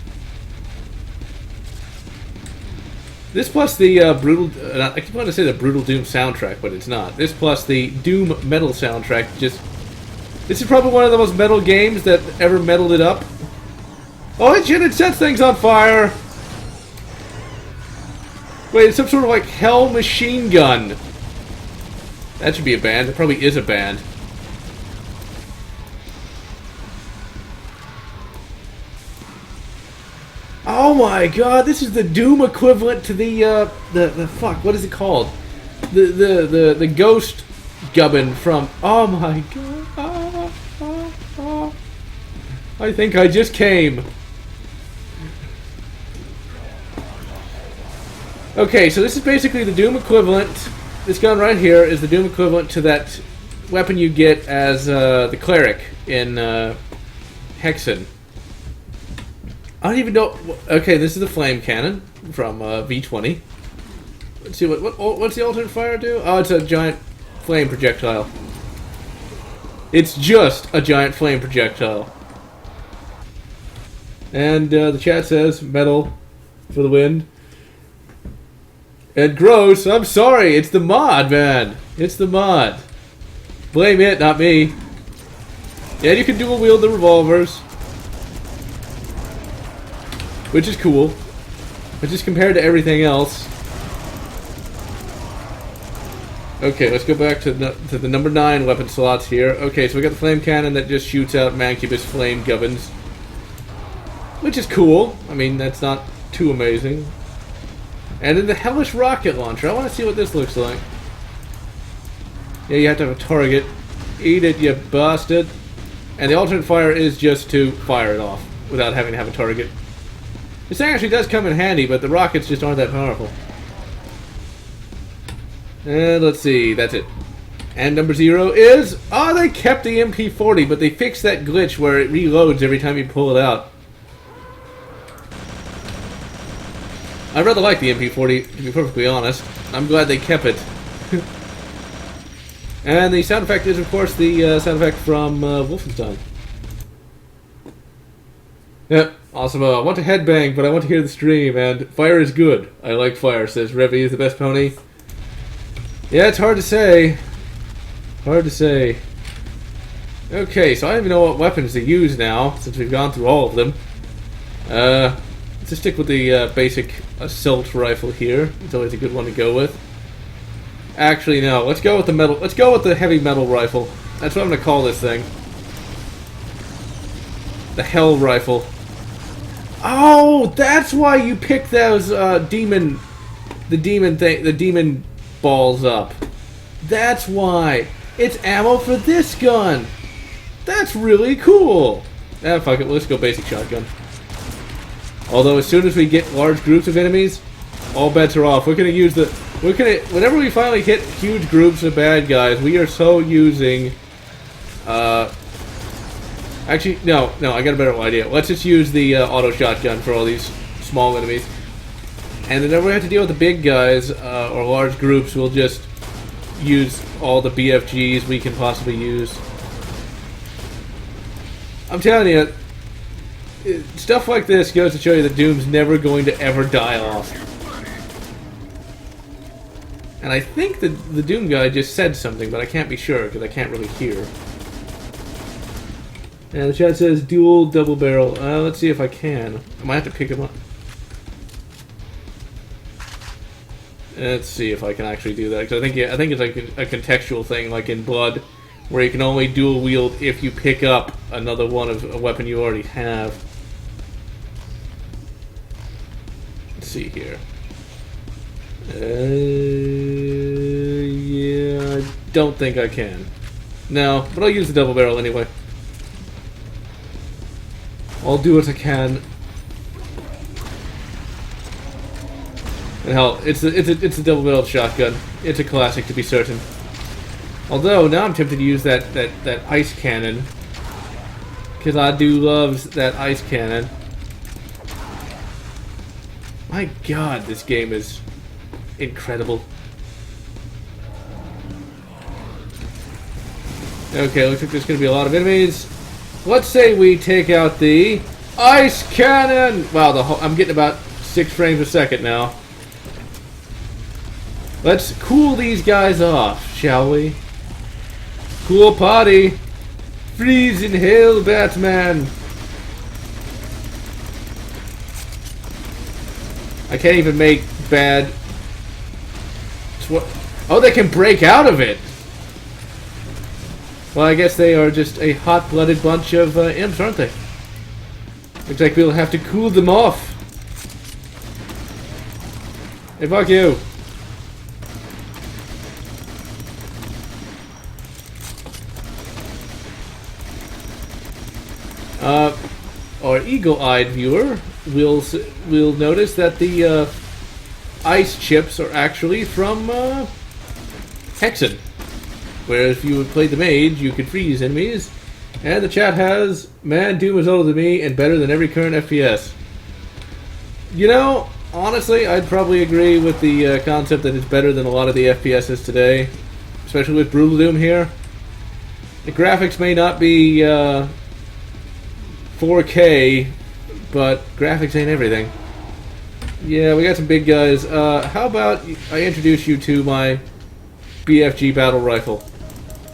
This plus the brutal... I keep wanting to say the Brutal Doom soundtrack, but it's not. This plus the Doom metal soundtrack just... This is probably one of the most metal games that ever metaled it up. Oh shit, it sets things on fire! Wait, it's some sort of like hell machine gun. That should be a band. It probably is a band. Oh my god, this is the Doom equivalent to the fuck, what is it called? The ghost gubbin from, oh my god. I think I just came. Okay, so this is basically the Doom equivalent. This gun right here is the Doom equivalent to that weapon you get as the cleric in Hexen. I don't even know. Okay, this is the flame cannon from V20. Let's see what's the alternate fire do? Oh, it's a giant flame projectile. It's just a giant flame projectile. And the chat says metal for the wind. And gross. I'm sorry. It's the mod, man. It's the mod. Blame it, not me. Yeah, you can dual wield the revolvers, which is cool. But just compared to everything else. Okay, let's go back to the number 9 weapon slots here. Okay, so we got the flame cannon that just shoots out Mancubus flame gubbins, which is cool. I mean, that's not too amazing. And then the hellish rocket launcher. I want to see what this looks like. Yeah, you have to have a target. Eat it, you bastard. And the alternate fire is just to fire it off without having to have a target. This thing actually does come in handy, but the rockets just aren't that powerful. And let's see, that's it. And number 0 is... Oh, they kept the MP40, but they fixed that glitch where it reloads every time you pull it out. I rather like the MP40, to be perfectly honest. I'm glad they kept it. And the sound effect is, of course, the sound effect from Wolfenstein. Yep, awesome. I want to headbang, but I want to hear the stream, and fire is good. I like fire, says Revy is the best pony. Yeah, it's hard to say. Hard to say. Okay, so I don't even know what weapons to use now, since we've gone through all of them. Let's just stick with the basic assault rifle here. It's always a good one to go with. Actually, no. Let's go with the metal. Let's go with the heavy metal rifle. That's what I'm going to call this thing. The Hell Rifle. Oh, that's why you pick those demon balls up. That's why. It's ammo for this gun. That's really cool. Ah, fuck it. Let's go basic shotgun. Although as soon as we get large groups of enemies, all bets are off. Whenever we finally hit huge groups of bad guys, we are so using, actually, no, I got a better idea. Let's just use the auto shotgun for all these small enemies. And whenever we have to deal with the big guys, or large groups, we'll just use all the BFGs we can possibly use. I'm telling you, stuff like this goes to show you that Doom's never going to ever die off. And I think the Doom guy just said something, but I can't be sure because I can't really hear. And the chat says dual double barrel. Let's see if I can. I might have to pick him up. Let's see if I can actually do that, because I think it's like a contextual thing, like in Blood, where you can only dual wield if you pick up another one of a weapon you already have. Let's see here. Yeah, I don't think I can. No, but I'll use the double barrel anyway. I'll do what I can. And hell, it's a double-barreled shotgun. It's a classic, to be certain. Although now I'm tempted to use that ice cannon, because I do love that ice cannon. My God, this game is incredible. Okay, looks like there's going to be a lot of enemies. Let's say we take out the ice cannon. Wow, I'm getting about 6 frames a second now. Let's cool these guys off, shall we? Cool party. Freeze in hell, Batman. I can't even make bad... Oh, they can break out of it. Well, I guess they are just a hot-blooded bunch of imps, aren't they? Looks like we'll have to cool them off. Hey, fuck you. Our eagle-eyed viewer will notice that the ice chips are actually from Hexen, where if you played the mage, you could freeze enemies. And the chat has, man, Doom is older than me and better than every current FPS. You know, honestly, I'd probably agree with the concept that it's better than a lot of the FPSs today, especially with Brutal Doom here. The graphics may not be 4K, but graphics ain't everything. Yeah, we got some big guys. How about I introduce you to my BFG battle rifle?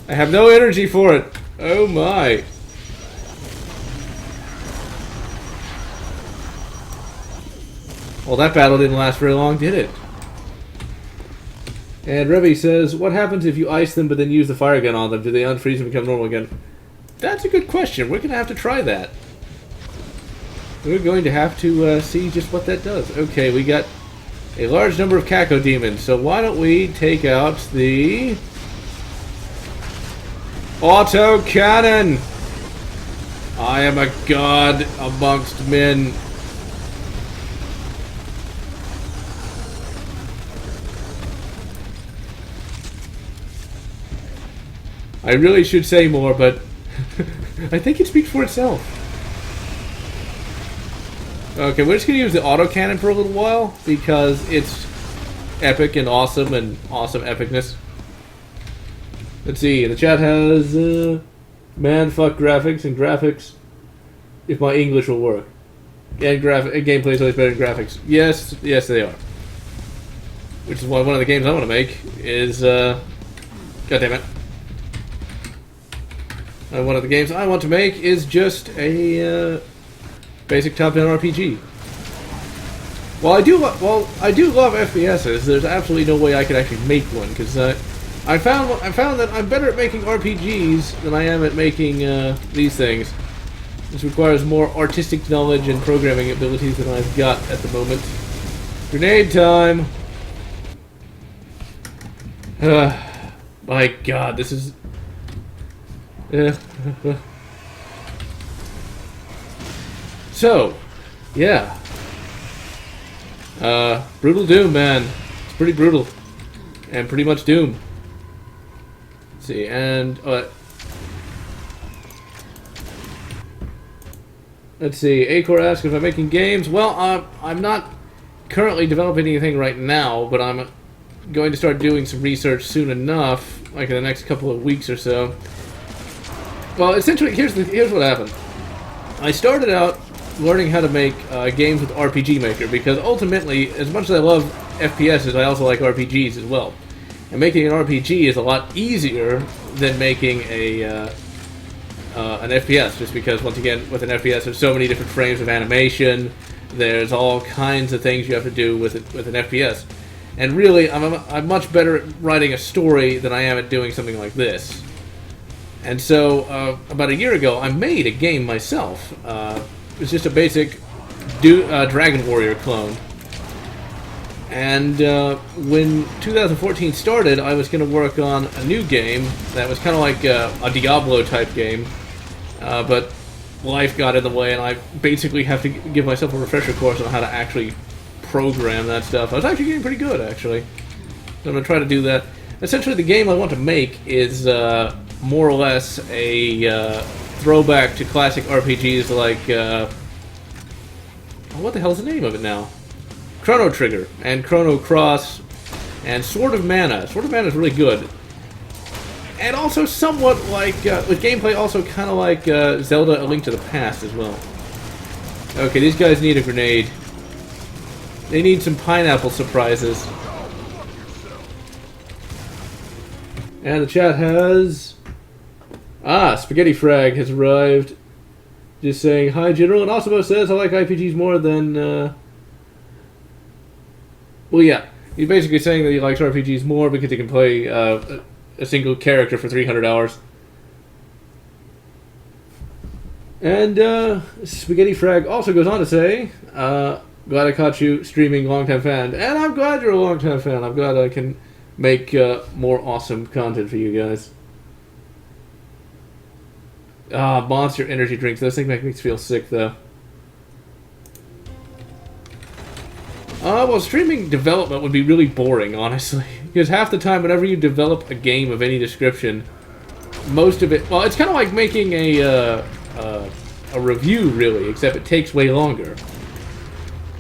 I have no energy for it. Oh my. Well, that battle didn't last very long, did it? And Revy says, what happens if you ice them but then use the fire gun on them? Do they unfreeze and become normal again? That's a good question. We're going to have to try that. We're going to have to see just what that does. Okay, we got a large number of Caco demons, so why don't we take out the auto cannon? I am a god amongst men. I really should say more, but I think it speaks for itself. Okay, we're just going to use the autocannon for a little while, because it's epic and awesome epicness. Let's see, the chat has, man, fuck graphics, and graphics, if my English will work. And gameplay is always better than graphics. Yes, they are. Which is why one of the games I want to make is, God damn it. One of the games I want to make is just a, basic top-down RPG. While I do love FPSs, there's absolutely no way I could actually make one, because I found that I'm better at making RPGs than I am at making these things. This requires more artistic knowledge and programming abilities than I've got at the moment. Grenade time! My god, this is... So, yeah. Brutal Doom, man. It's pretty brutal. And pretty much Doom. Let's see, and... let's see, Acor asks if I'm making games. Well, I'm not currently developing anything right now, but I'm going to start doing some research soon enough, like in the next couple of weeks or so. Well, essentially, here's what happened. I started out learning how to make games with RPG Maker, because ultimately, as much as I love FPSs, I also like RPGs as well. And making an RPG is a lot easier than making an FPS, just because, once again, with an FPS, there's so many different frames of animation. There's all kinds of things you have to do with an FPS. And really, I'm much better at writing a story than I am at doing something like this. And so, about a year ago, I made a game myself. It was just a basic Dragon Warrior clone. And when 2014 started, I was going to work on a new game that was kind of like a Diablo-type game. But life got in the way, and I basically have to give myself a refresher course on how to actually program that stuff. I was actually getting pretty good, actually. So I'm going to try to do that. Essentially, the game I want to make is more or less a throwback to classic RPGs like... what the hell's the name of it now? Chrono Trigger, and Chrono Cross, and Sword of Mana. Sword of Mana is really good. And also somewhat like, with gameplay also kind of like Zelda A Link to the Past as well. Okay, these guys need a grenade. They need some pineapple surprises. And the chat has... Spaghetti Frag has arrived. Just saying, hi General, and Osimo says, I like IPGs more than, well, yeah. He's basically saying that he likes RPGs more because he can play a single character for 300 hours. And Spaghetti Frag also goes on to say, Glad I caught you streaming, long-time fan. And I'm glad you're a long-time fan. I'm glad I can make more awesome content for you guys. Monster energy drinks. Those things make me feel sick, though. Well, streaming development would be really boring, honestly. Because half the time, whenever you develop a game of any description, most of it... Well, it's kind of like making a review, really, except it takes way longer.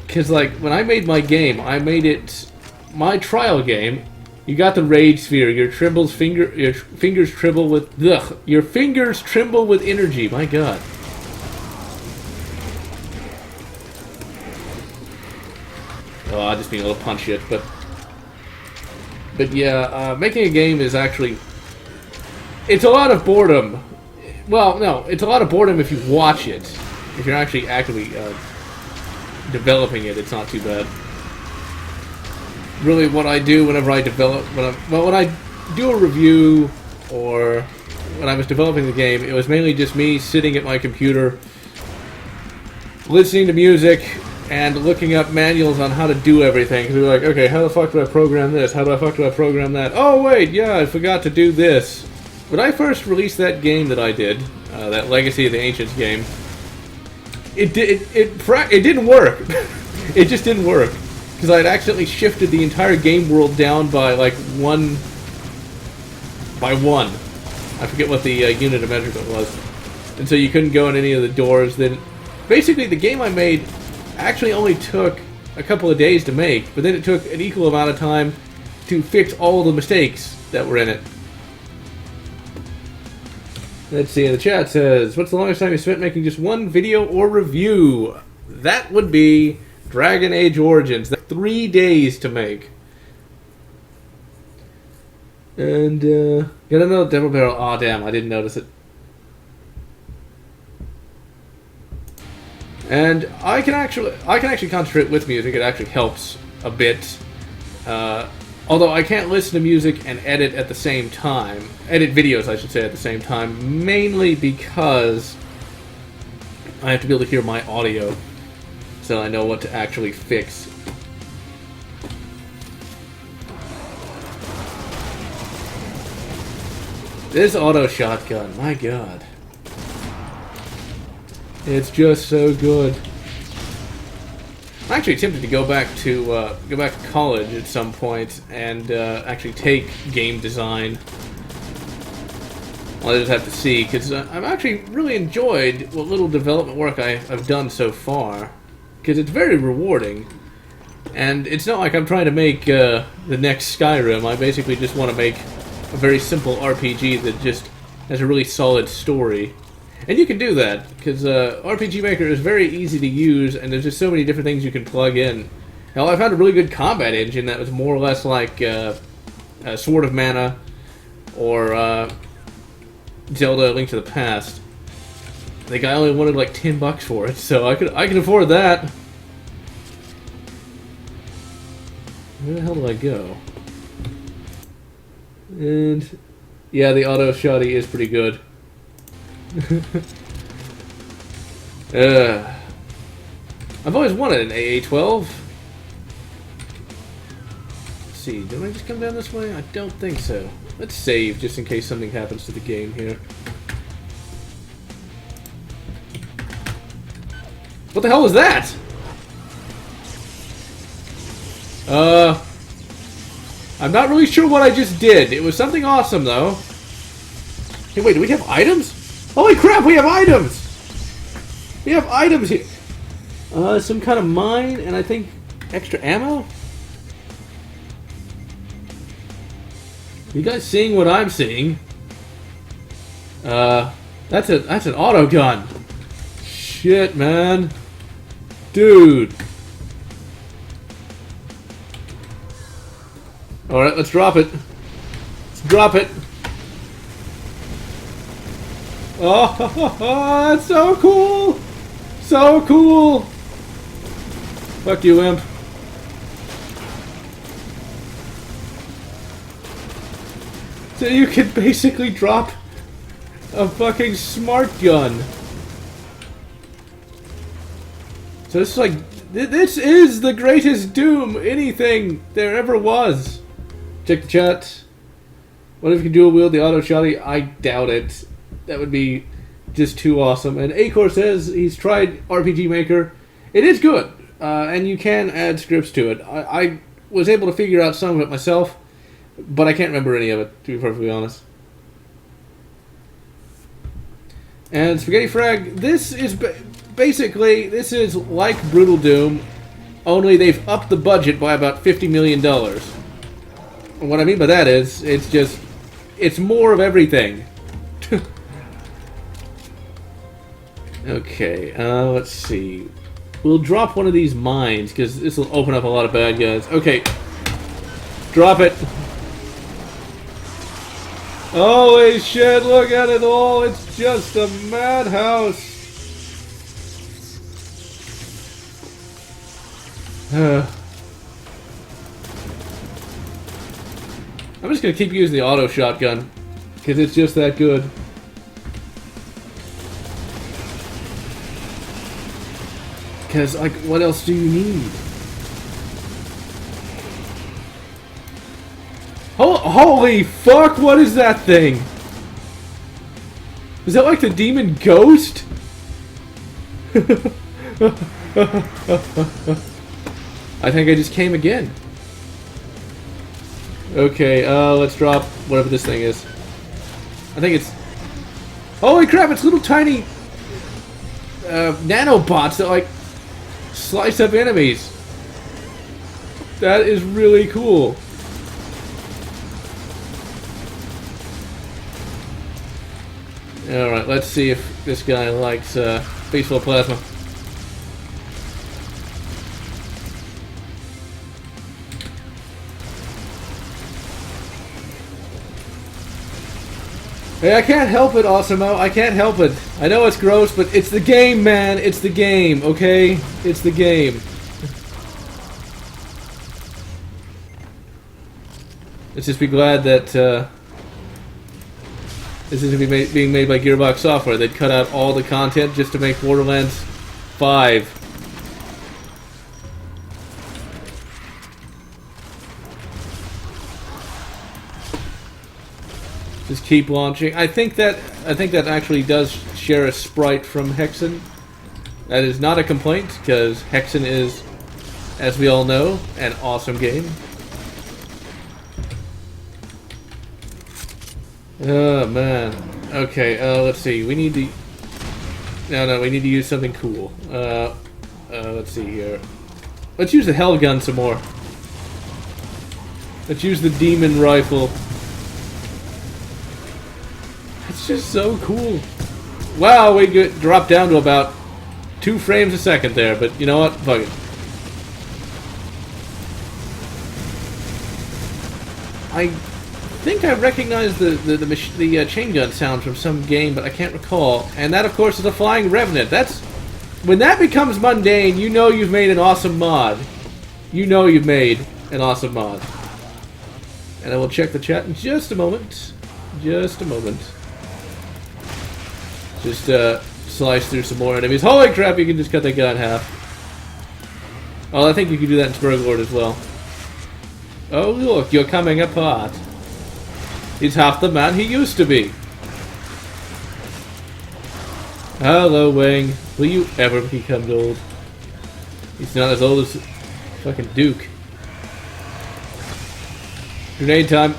Because, like, when I made my game, I made it... My trial game, you got the rage sphere, your fingers tremble with... Ugh, your fingers tremble with energy, my god. Oh, I'm just being a little punch it, but yeah, making a game is actually... It's a lot of boredom. Well, no, it's a lot of boredom if you watch it. If you're actually actively developing it, it's not too bad. Really, what I do whenever I develop... when I do a review, or when I was developing the game, it was mainly just me sitting at my computer, listening to music, and looking up manuals on how to do everything. Because we were like, okay, how the fuck do I program this? How the fuck do I program that? Oh, wait, yeah, I forgot to do this. When I first released that game that I did, that Legacy of the Ancients game, it didn't work. It just didn't work. Because I had accidentally shifted the entire game world down by, like, one. I forget what the unit of measurement was. And so you couldn't go in any of the doors. Then, basically, the game I made actually only took a couple of days to make, but then it took an equal amount of time to fix all the mistakes that were in it. Let's see, in the chat says, what's the longest time you spent making just one video or review? That would be Dragon Age Origins. That's 3 days to make. And, got another Devil Barrel. Aw, damn, I didn't notice it. And I can actually concentrate with music. It actually helps a bit. Although I can't listen to music and edit at the same time. Edit videos, I should say, at the same time. Mainly because I have to be able to hear my audio, so I know what to actually fix. This auto shotgun, my god. It's just so good. I'm actually tempted to go back to college at some point and actually take game design. I'll just have to see, because I've actually really enjoyed what little development work I've done so far, because it's very rewarding. And it's not like I'm trying to make the next Skyrim. I basically just want to make a very simple RPG that just has a really solid story. And you can do that, because RPG Maker is very easy to use, and there's just so many different things you can plug in. Now, I found a really good combat engine that was more or less like Sword of Mana, or Zelda: Link to the Past. I think I only wanted like $10 for it, so I can afford that. Where the hell do I go? And yeah, the auto shotty is pretty good. I've always wanted an AA-12. Let's see, did I just come down this way? I don't think so. Let's save, just in case something happens to the game here. What the hell was that? I'm not really sure what I just did. It was something awesome, though. Hey, wait, do we have items? Holy crap, we have items! We have items here. Some kind of mine, and I think extra ammo? You guys seeing what I'm seeing? That's an auto gun. Shit, man. Dude. Alright, let's drop it. Let's drop it. Oh, that's so cool! So cool! Fuck you, imp. So you can basically drop a fucking smart gun. So this is like This is the greatest Doom anything there ever was. Check the chat. What if you can dual wield the auto shotty? I doubt it. That would be just too awesome. And Acor says he's tried RPG Maker. It is good, and you can add scripts to it. I was able to figure out some of it myself, but I can't remember any of it, to be perfectly honest. And Spaghetti Frag, this is basically, this is like Brutal Doom, only they've upped the budget by about $50 million. And what I mean by that is, it's more of everything. Okay, let's see. We'll drop one of these mines, because this will open up a lot of bad guys. Okay. Drop it. Holy shit, look at it all. It's just a madhouse. I'm just going to keep using the auto shotgun, because it's just that good. Because, like, what else do you need? Holy fuck, what is that thing? Is that like the demon ghost? I think I just came again. Okay, let's drop whatever this thing is. I think it's... Holy crap, it's little tiny... nanobots that, like... slice up enemies. That is really cool. Alright, let's see if this guy likes peaceful plasma. Hey, I can't help it, Awesomeo. I can't help it. I know it's gross, but it's the game, man. It's the game, okay? It's the game. Let's just be glad that this isn't being made by Gearbox Software. They'd cut out all the content just to make Borderlands 5. Just keep launching. I think that actually does share a sprite from Hexen. That is not a complaint, because Hexen is, as we all know, an awesome game. Oh man. Okay, let's see. We need to... No, we need to use something cool. Let's see here. Let's use the Hell Gun some more. Let's use the Demon Rifle. It's just so cool. Wow, we dropped down to about 2 frames a second there, but you know what? Fuck it. I think I recognize the chain gun sound from some game, but I can't recall. And that, of course, is a Flying Revenant. That's... When that becomes mundane, you know you've made an awesome mod. You know you've made an awesome mod. And I will check the chat in just a moment. Just a moment. Just slice through some more enemies. Holy crap, you can just cut that guy in half. Oh, I think you can do that in Spurglord as well. Oh, look, you're coming apart. He's half the man he used to be. Hello, Wing. Will you ever become old? He's not as old as fucking Duke. Grenade time.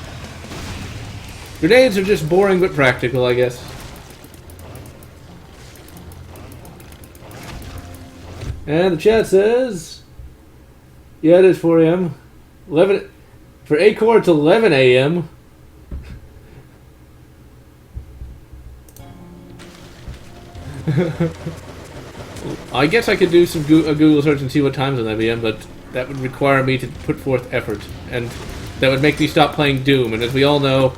Grenades are just boring but practical, I guess. And the chat says... Yeah, it is 4 a.m. 11... For Acor, it's 11 a.m. I guess I could do some a Google search and see what time's on IBM, but that would require me to put forth effort, and that would make me stop playing Doom. And as we all know,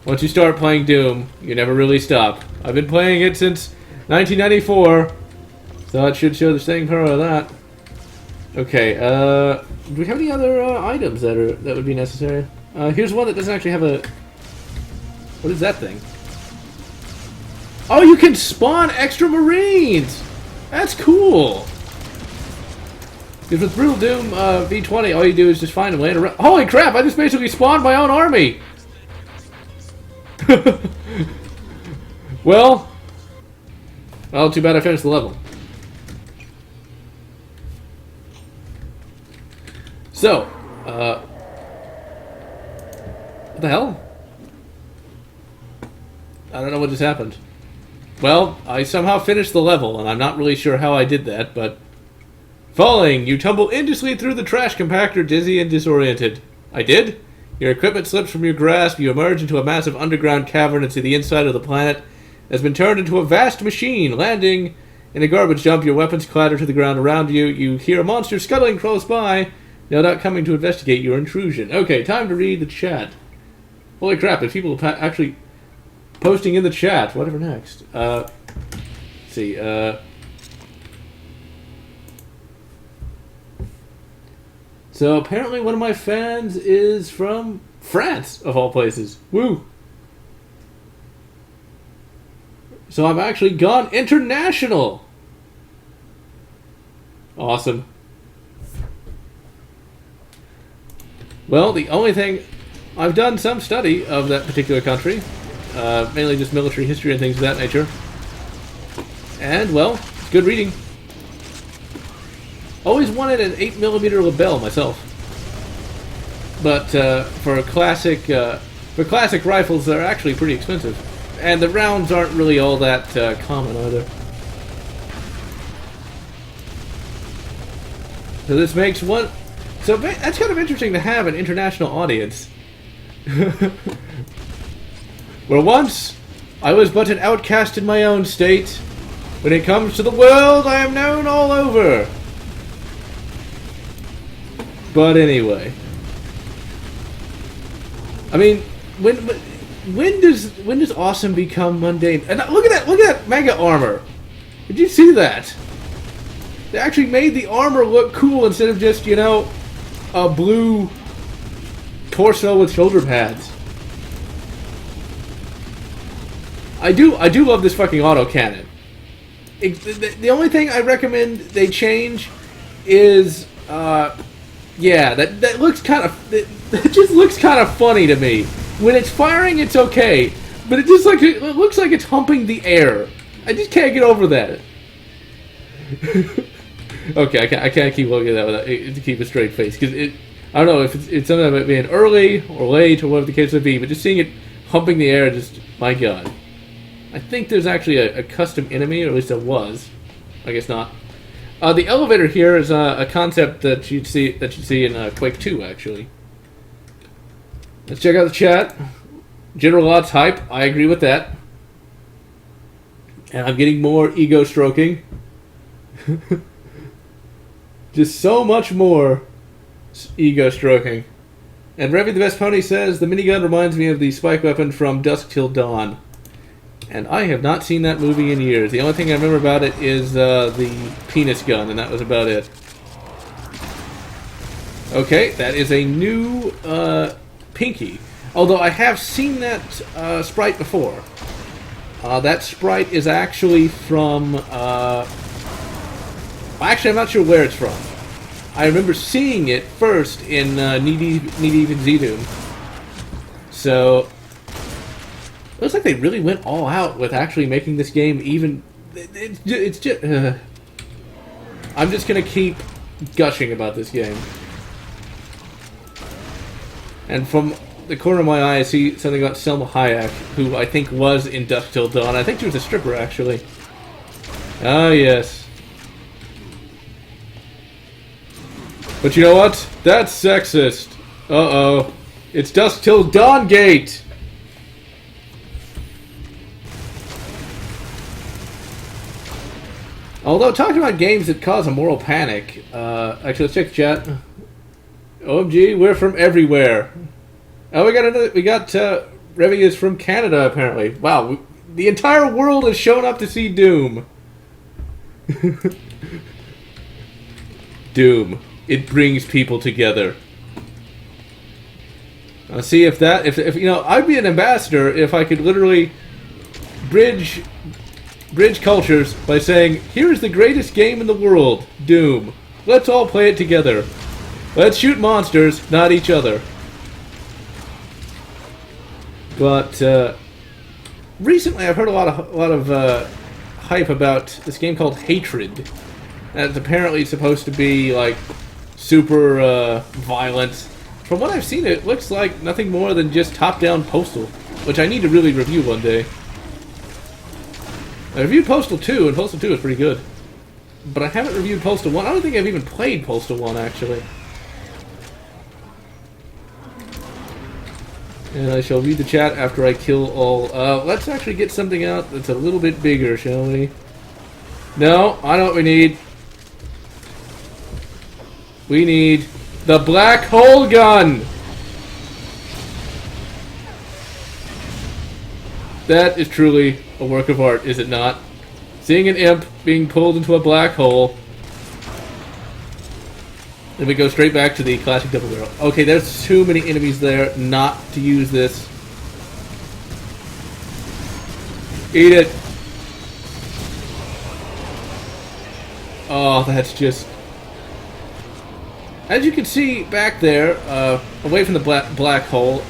once you start playing Doom, you never really stop. I've been playing it since 1994, so it should show the staying power of that. Okay, do we have any other items that would be necessary? Here's one that doesn't actually have a... What is that thing? Oh, you can spawn extra Marines! That's cool! Because with Brutal Doom V20, all you do is just find him laying around. Holy crap! I just basically spawned my own army. Well, too bad I finished the level. So, what the hell? I don't know what just happened. Well, I somehow finished the level, and I'm not really sure how I did that, but... Falling, you tumble endlessly through the trash compactor, dizzy and disoriented. I did? Your equipment slips from your grasp, you emerge into a massive underground cavern and see the inside of the planet has been turned into a vast machine. Landing in a garbage dump, your weapons clatter to the ground around you. You hear a monster scuttling close by, no doubt coming to investigate your intrusion. Okay, time to read the chat. Holy crap, there's people actually posting in the chat. Whatever next. Let's see, So apparently one of my fans is from France, of all places. Woo! So I've actually gone international! Awesome. Well, the only thing... I've done some study of that particular country. Mainly just military history and things of that nature. And, well, it's good reading. Always wanted an 8mm Lebel myself, but for classic rifles, they're actually pretty expensive, and the rounds aren't really all that common either. So this makes one. So that's kind of interesting to have an international audience. Where once I was but an outcast in my own state, when it comes to the world, I am known all over. But anyway, I mean, when does awesome become mundane? And look at that mega armor. Did you see that? They actually made the armor look cool instead of just, you know, a blue torso with shoulder pads. I do love this fucking autocannon. The only thing I recommend they change is yeah, that looks kind of... It just looks kind of funny to me. When it's firing, it's okay. But it looks like it's humping the air. I just can't get over that. Okay, I can't keep looking at that to keep a straight face. Because I don't know if it's something about being early or late or whatever the case would be. But just seeing it humping the air, just... My God. I think there's actually a custom enemy, or at least there was. I guess not. The elevator here is a concept that you'd see in Quake 2, actually. Let's check out the chat. GeneralLotz hype. I agree with that. And I'm getting more ego stroking. Just so much more ego stroking. And Revy the Best Pony says, the minigun reminds me of the spike weapon from Dusk Till Dawn. And I have not seen that movie in years. The only thing I remember about it is the penis gun, and that was about it. Okay, that is a new Pinky. Although I have seen that sprite before. That sprite is actually from... actually, I'm not sure where it's from. I remember seeing it first in Knee Deep in Z-Doom. So... It looks like they really went all out with actually making this game even... It's just... I'm just going to keep gushing about this game. And from the corner of my eye, I see something about Selma Hayek, who I think was in Dusk Till Dawn. I think she was a stripper, actually. Ah, yes. But you know what? That's sexist. Uh-oh. It's Dusk Till Dawn Gate! Although, talking about games that cause a moral panic, actually, let's check the chat. OMG, we're from everywhere. Oh, we got Revy is from Canada, apparently. Wow, the entire world has shown up to see Doom. Doom. It brings people together. I'll see if you know, I'd be an ambassador if I could literally bridge cultures by saying, here is the greatest game in the world, Doom. Let's all play it together. Let's shoot monsters, not each other. But recently, I've heard a lot of hype about this game called Hatred. That's apparently supposed to be like super violent. From what I've seen, it looks like nothing more than just top-down Postal, which I need to really review one day. I reviewed Postal 2, and Postal 2 is pretty good. But I haven't reviewed Postal 1. I don't think I've even played Postal 1, actually. And I shall read the chat after I kill all... let's actually get something out that's a little bit bigger, shall we? No, I know what we need. We need the black hole gun! That is truly a work of art, is it not? Seeing an imp being pulled into a black hole. Then we go straight back to the classic double barrel. Okay, there's too many enemies there not to use this. Eat it. Oh, that's just... As you can see back there, away from the black hole,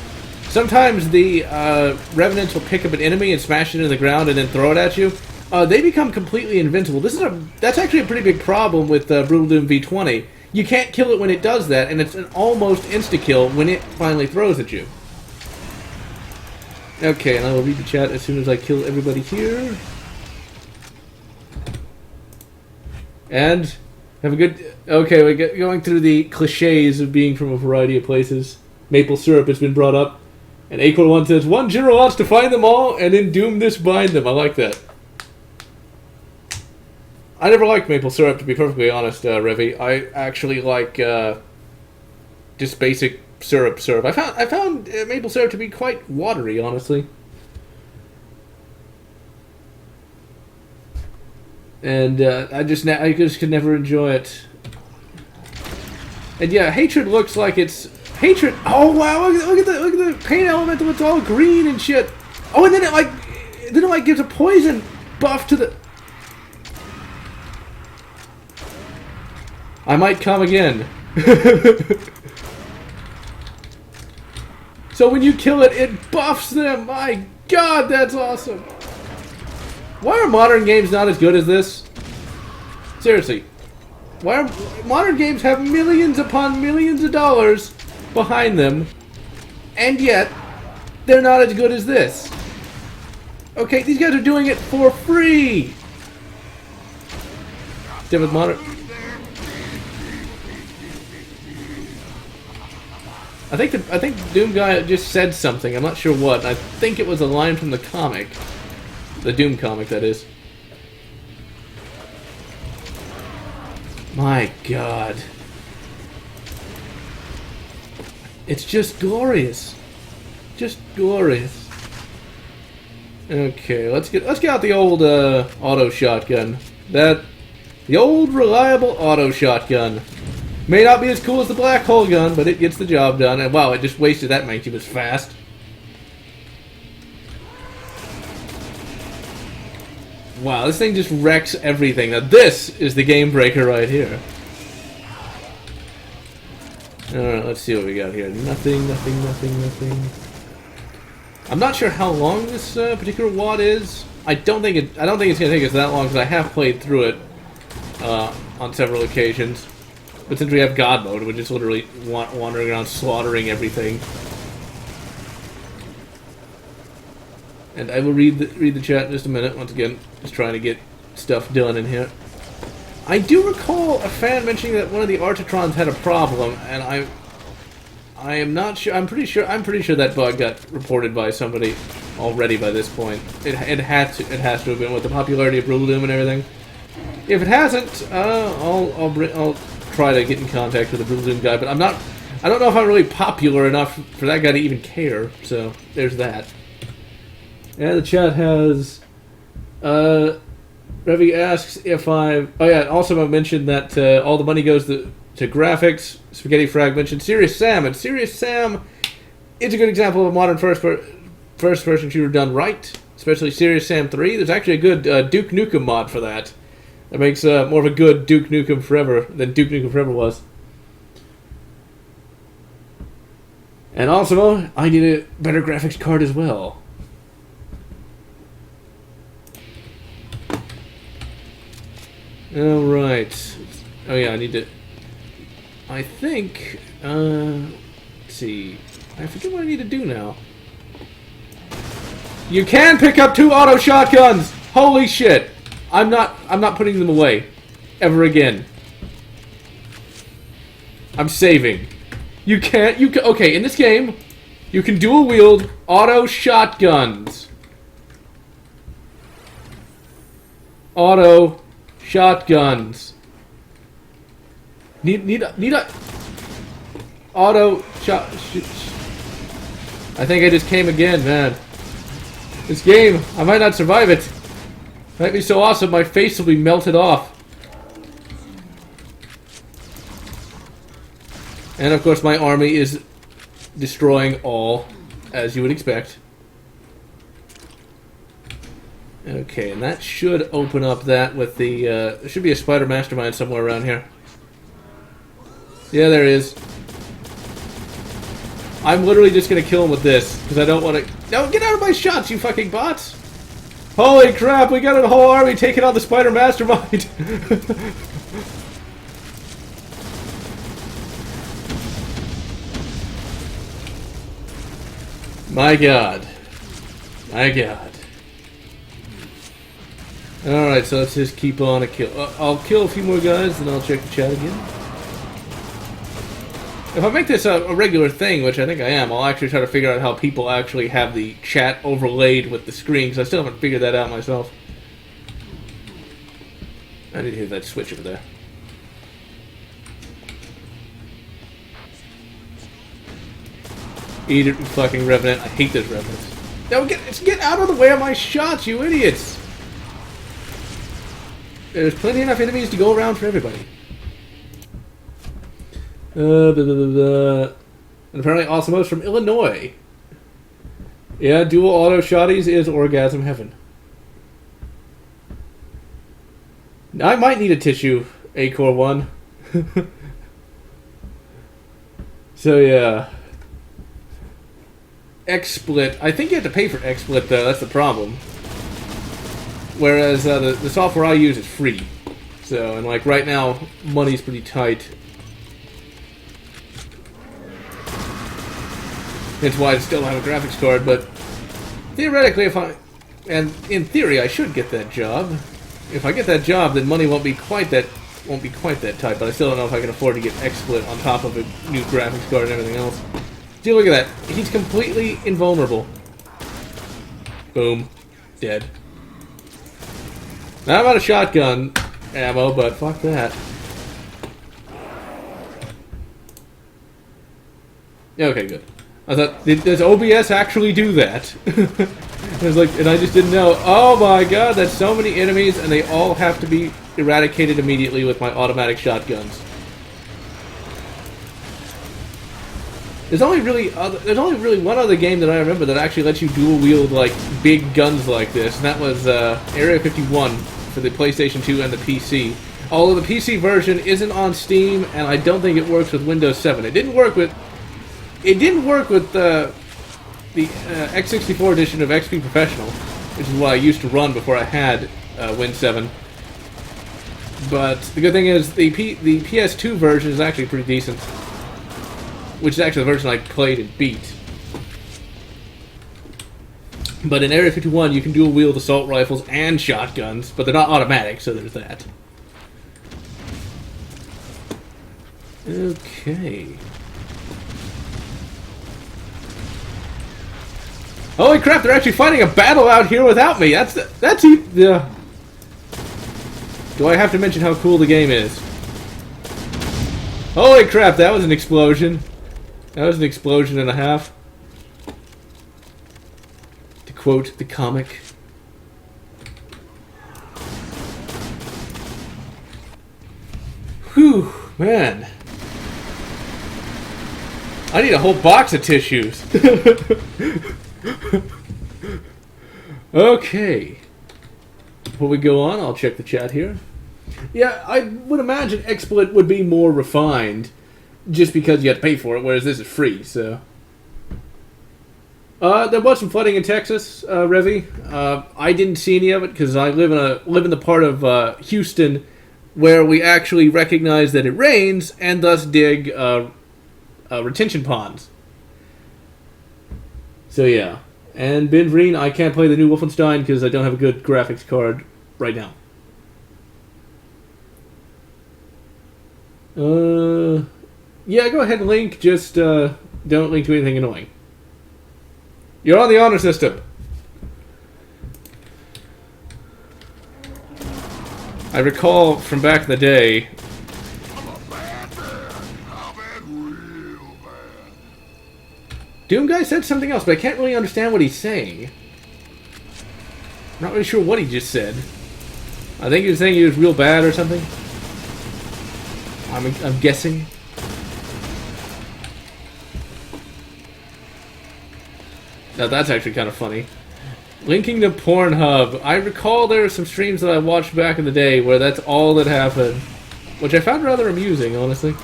sometimes the revenants will pick up an enemy and smash it into the ground and then throw it at you. They become completely invincible. That's actually a pretty big problem with Brutal Doom V20. You can't kill it when it does that, and it's an almost insta-kill when it finally throws at you. Okay, and I will read the chat as soon as I kill everybody here. And have a good... Okay, we're going through the cliches of being from a variety of places. Maple syrup has been brought up. And Acorn1 says, one GeneralLotz to find them all, and in Doom this bind them. I like that. I never liked maple syrup, to be perfectly honest, Revy. I actually like just basic syrup. I found maple syrup to be quite watery, honestly. And I just could never enjoy it. And yeah, Hatred looks like it's Hatred. Oh wow! Look at the paint elemental. It's all green and shit. Oh, and then it gives a poison buff to the. I might come again. So when you kill it, it buffs them. My God, that's awesome. Why are modern games not as good as this? Seriously. Why are modern games have millions upon millions of dollars behind them, and yet they're not as good as this? Okay, these guys are doing it for free. Same with modern. I think Doom guy just said something. I'm not sure what. I think it was a line from the comic. The Doom comic, that is. My God. It's just glorious. Just glorious. Okay, let's get out the old auto shotgun. The old reliable auto shotgun. May not be as cool as the black hole gun, but it gets the job done. And wow, it just wasted that monkey was fast. Wow, this thing just wrecks everything. Now this is the game breaker right here. Alright, let's see what we got here. Nothing. I'm not sure how long this particular WAD is. I don't think it's gonna take us that long because I have played through it on several occasions. But since we have God mode, we're just literally wandering around slaughtering everything. And I will read the chat in just a minute. Once again, just trying to get stuff done in here. I do recall a fan mentioning that one of the Artitrons had a problem, and I am not sure. I'm pretty sure that bug got reported by somebody already by this point. It has to have been with the popularity of Brutal Doom and everything. If it hasn't, I'll try to get in contact with the Brutal Doom guy, but I don't know if I'm really popular enough for that guy to even care, so there's that. Yeah, the chat has, Revy asks if oh yeah, also I mentioned that all the money goes to graphics. Spaghetti Frag mentioned Serious Sam, and Serious Sam is a good example of a modern first-person shooter done right, especially Serious Sam 3. There's actually a good Duke Nukem mod for that. That makes more of a good Duke Nukem Forever than Duke Nukem Forever was. And also, I need a better graphics card as well. Alright. Oh yeah, I need to... I think... let's see... I forget what I need to do now. You can pick up 2 auto shotguns! Holy shit! I'm not putting them away. Ever again. I'm saving. You can't... Okay, in this game, you can dual wield auto shotguns. Auto shotguns. Need a auto shot. I think I just came again, man. This game, I might not survive it. It might be so awesome, my face will be melted off. And of course, my army is destroying all, as you would expect. Okay, and that should open up that with the, there should be a spider mastermind somewhere around here. Yeah, there is. I'm literally just gonna kill him with this, because I don't want to... No, get out of my shots, you fucking bots! Holy crap, we got a whole army taking on the spider mastermind! My god. My god. Alright, so let's just keep on a kill. I'll kill a few more guys, then I'll check the chat again. If I make this a regular thing, which I think I am, I'll actually try to figure out how people actually have the chat overlaid with the screen, because I still haven't figured that out myself. I need to hit that switch over there. Eat it, you fucking Revenant. I hate those Revenants. No, get out of the way of my shots, you idiots! There's plenty enough enemies to go around for everybody. And apparently Osmos from Illinois. Yeah, dual auto shotties is orgasm heaven. I might need a tissue, A-Core 1. So yeah. XSplit. I think you have to pay for XSplit though, that's the problem. Whereas the software I use is free. So, and like right now, money's pretty tight. That's why I still don't have a graphics card, but theoretically and in theory I should get that job. If I get that job, then money won't be quite that tight, but I still don't know if I can afford to get XSplit on top of a new graphics card and everything else. See, look at that. He's completely invulnerable. Boom. Dead. Now I'm out of shotgun ammo, but fuck that. Okay, good. I thought, does OBS actually do that? I was like, and I just didn't know. Oh my god, that's so many enemies, and they all have to be eradicated immediately with my automatic shotguns. There's only really one other game that I remember that actually lets you dual wield like big guns like this, and that was Area 51 for the PlayStation 2 and the PC. Although the PC version isn't on Steam, and I don't think it works with Windows 7. It didn't work with the X64 edition of XP Professional, which is what I used to run before I had Win 7. But the good thing is the PS2 version is actually pretty decent, which is actually the version I played and beat. But in Area 51, you can dual wield assault rifles and shotguns, but they're not automatic, so there's that. Okay. Holy crap, they're actually fighting a battle out here without me. Do I have to mention how cool the game is? Holy crap, that was an explosion. That was an explosion and a half. To quote the comic. Whew, man. I need a whole box of tissues. Okay. Before we go on, I'll check the chat here. Yeah, I would imagine XSplit would be more refined, just because you have to pay for it, whereas this is free. So, there was some flooding in Texas, Revy. I didn't see any of it because I live in the part of Houston where we actually recognize that it rains and thus dig retention ponds. So yeah, and Ben Vereen, I can't play the new Wolfenstein because I don't have a good graphics card right now. Yeah, go ahead and link. Just don't link to anything annoying. You're on the honor system. I recall from back in the day. Doom Guy said something else, but I can't really understand what he's saying. I'm not really sure what he just said. I think he was saying he was real bad or something. I'm guessing. Now that's actually kind of funny. Linking to Pornhub. I recall there were some streams that I watched back in the day where that's all that happened. Which I found rather amusing, honestly.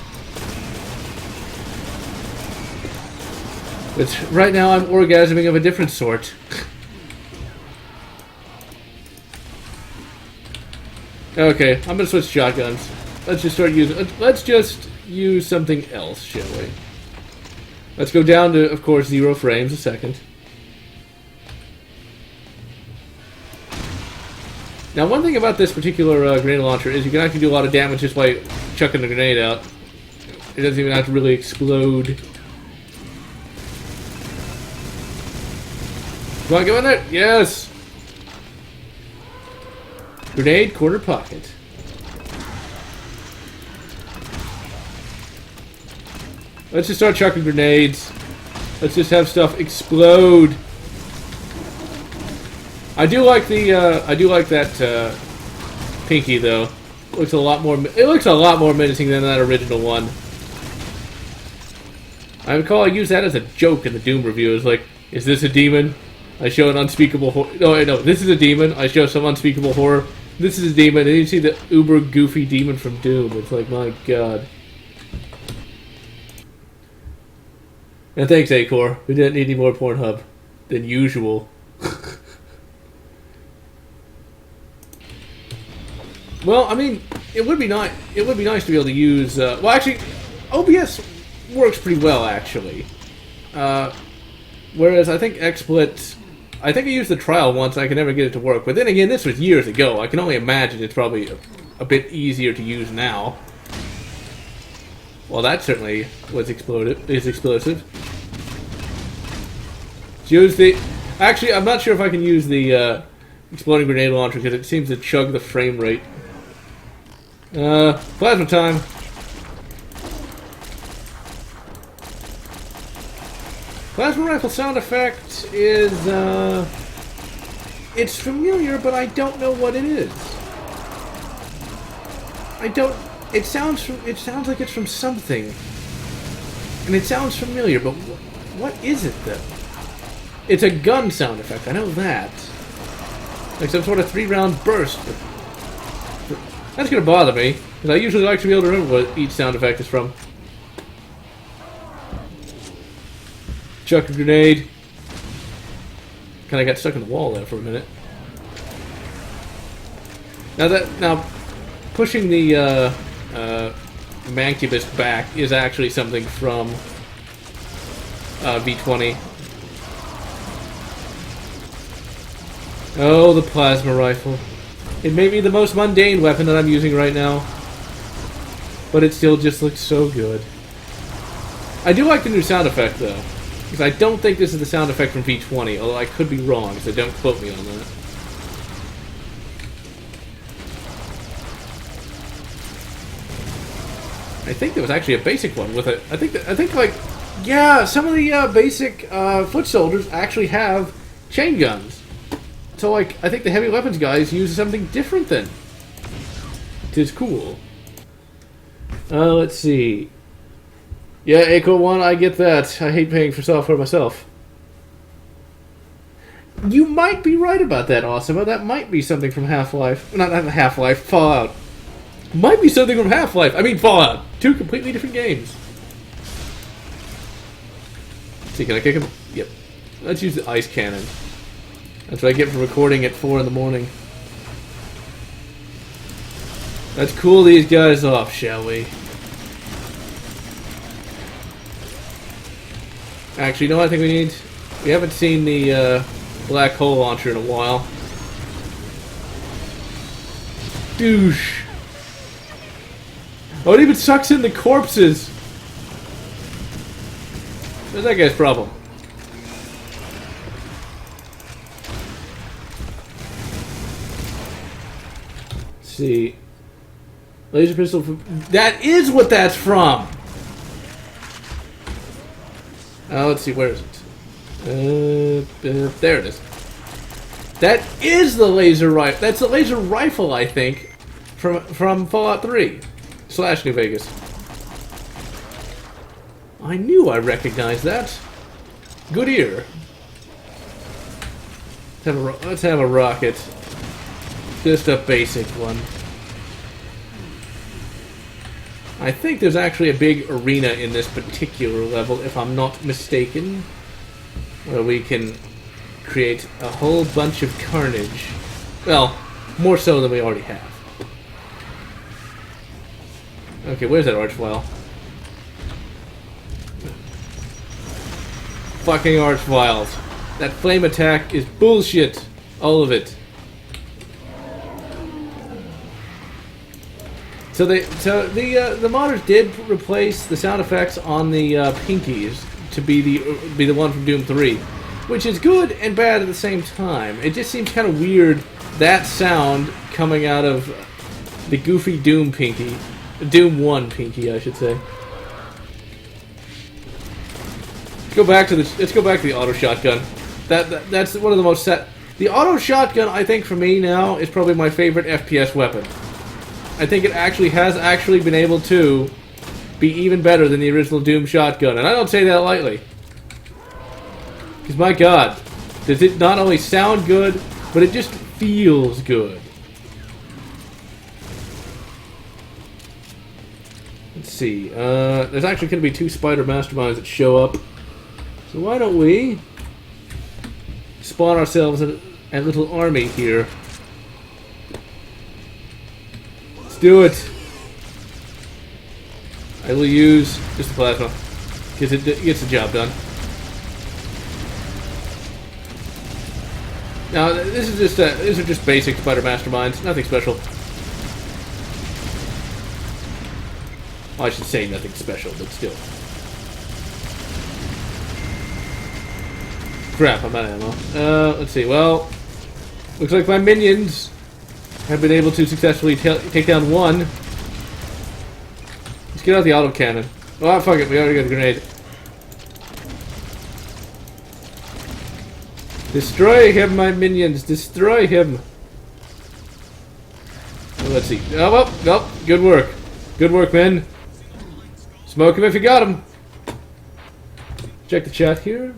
But right now I'm orgasming of a different sort. Okay, I'm gonna switch shotguns. Let's just use something else, shall we? Let's go down to, of course, 0 frames a second. Now, one thing about this particular grenade launcher is you can actually do a lot of damage just by chucking the grenade out. It doesn't even have to really explode. Come on, go in there! Yes! Grenade, corner pocket. Let's just start chucking grenades. Let's just have stuff explode. I do like that pinky though. It looks a lot more menacing than that original one. I recall I used that as a joke in the Doom review. It was like, is this a demon? I show an unspeakable horror. No, this is a demon. I show some unspeakable horror. This is a demon. And you see the uber goofy demon from Doom. It's like, my god. And thanks, Acor. We didn't need any more Pornhub than usual. Well, I mean, it would be nice. It would be nice to be able to use. Well, actually, OBS works pretty well, actually. Whereas I think XSplit, I think I used the trial once. I could never get it to work. But then again, this was years ago. I can only imagine it's probably a bit easier to use now. Well, that certainly was explosive. Use the. Actually, I'm not sure if I can use the exploding grenade launcher because it seems to chug the frame rate. Plasma time. Plasma rifle sound effect is, it's familiar, but I don't know what it is. It sounds like it's from something. And it sounds familiar, but what is it, though? It's a gun sound effect, I know that. Like some sort of 3-round burst. That's gonna bother me, because I usually like to be able to remember what each sound effect is from. Chuck a grenade. Kinda got stuck in the wall there for a minute. Now pushing the Mancubus back is actually something from V20. Oh, the plasma rifle. It may be the most mundane weapon that I'm using right now, but it still just looks so good. I do like the new sound effect, though, because I don't think this is the sound effect from V20, although I could be wrong, so don't quote me on that. I think there was actually a basic one with it. I think like, yeah, some of the basic foot soldiers actually have chain guns. So, like, I think the heavy weapons guys use something different then. Tis cool. Let's see. Yeah, Echo 1, I get that. I hate paying for software myself. You might be right about that, Awesome. That might be something from Half-Life. Not Half-Life, Fallout. Might be something from Half-Life. I mean, Fallout. Two completely different games. Let's see, can I kick him? Yep. Let's use the ice cannon. That's what I get for recording at 4 in the morning. Let's cool these guys off, shall we? Actually, you know what I think we need? We haven't seen the black hole launcher in a while. Douche. Oh, it even sucks in the corpses. What's that guy's problem? Let's see. Laser pistol from... That is what that's from! Let's see, where is it? There it is. That is the laser rifle. That's the laser rifle, I think, from Fallout 3 / New Vegas. I knew I recognized that. Good ear. Let's have a rocket. Just a basic one. I think there's actually a big arena in this particular level, if I'm not mistaken, where we can create a whole bunch of carnage. Well, more so than we already have. Okay, where's that arch file? Fucking arch files. That flame attack is bullshit. All of it. So the modders did replace the sound effects on the pinkies to be the one from Doom 3, which is good and bad at the same time. It just seems kind of weird, that sound coming out of the goofy Doom pinky, Doom 1 pinky, I should say. Let's go back to the auto shotgun. That's one of the most set. The auto shotgun, I think, for me now is probably my favorite FPS weapon. I think it has been able to be even better than the original Doom shotgun, and I don't say that lightly. Because my God, does it not only sound good, but it just feels good. Let's see. There's actually going to be 2 spider masterminds that show up. So why don't we spawn ourselves a little army here. Let's do it. I will use just the plasma because it gets the job done. Now these are just basic spider masterminds, nothing special. Well, I should say nothing special, but still. Crap, I'm out of ammo. Let's see. Well, looks like my minions have been able to successfully take down one. Let's get out the autocannon. Oh, fuck it. We already got a grenade. Destroy him, my minions. Destroy him. Well, let's see. Oh, well, nope. Good work. Good work, men. Smoke him if you got him. Check the chat here.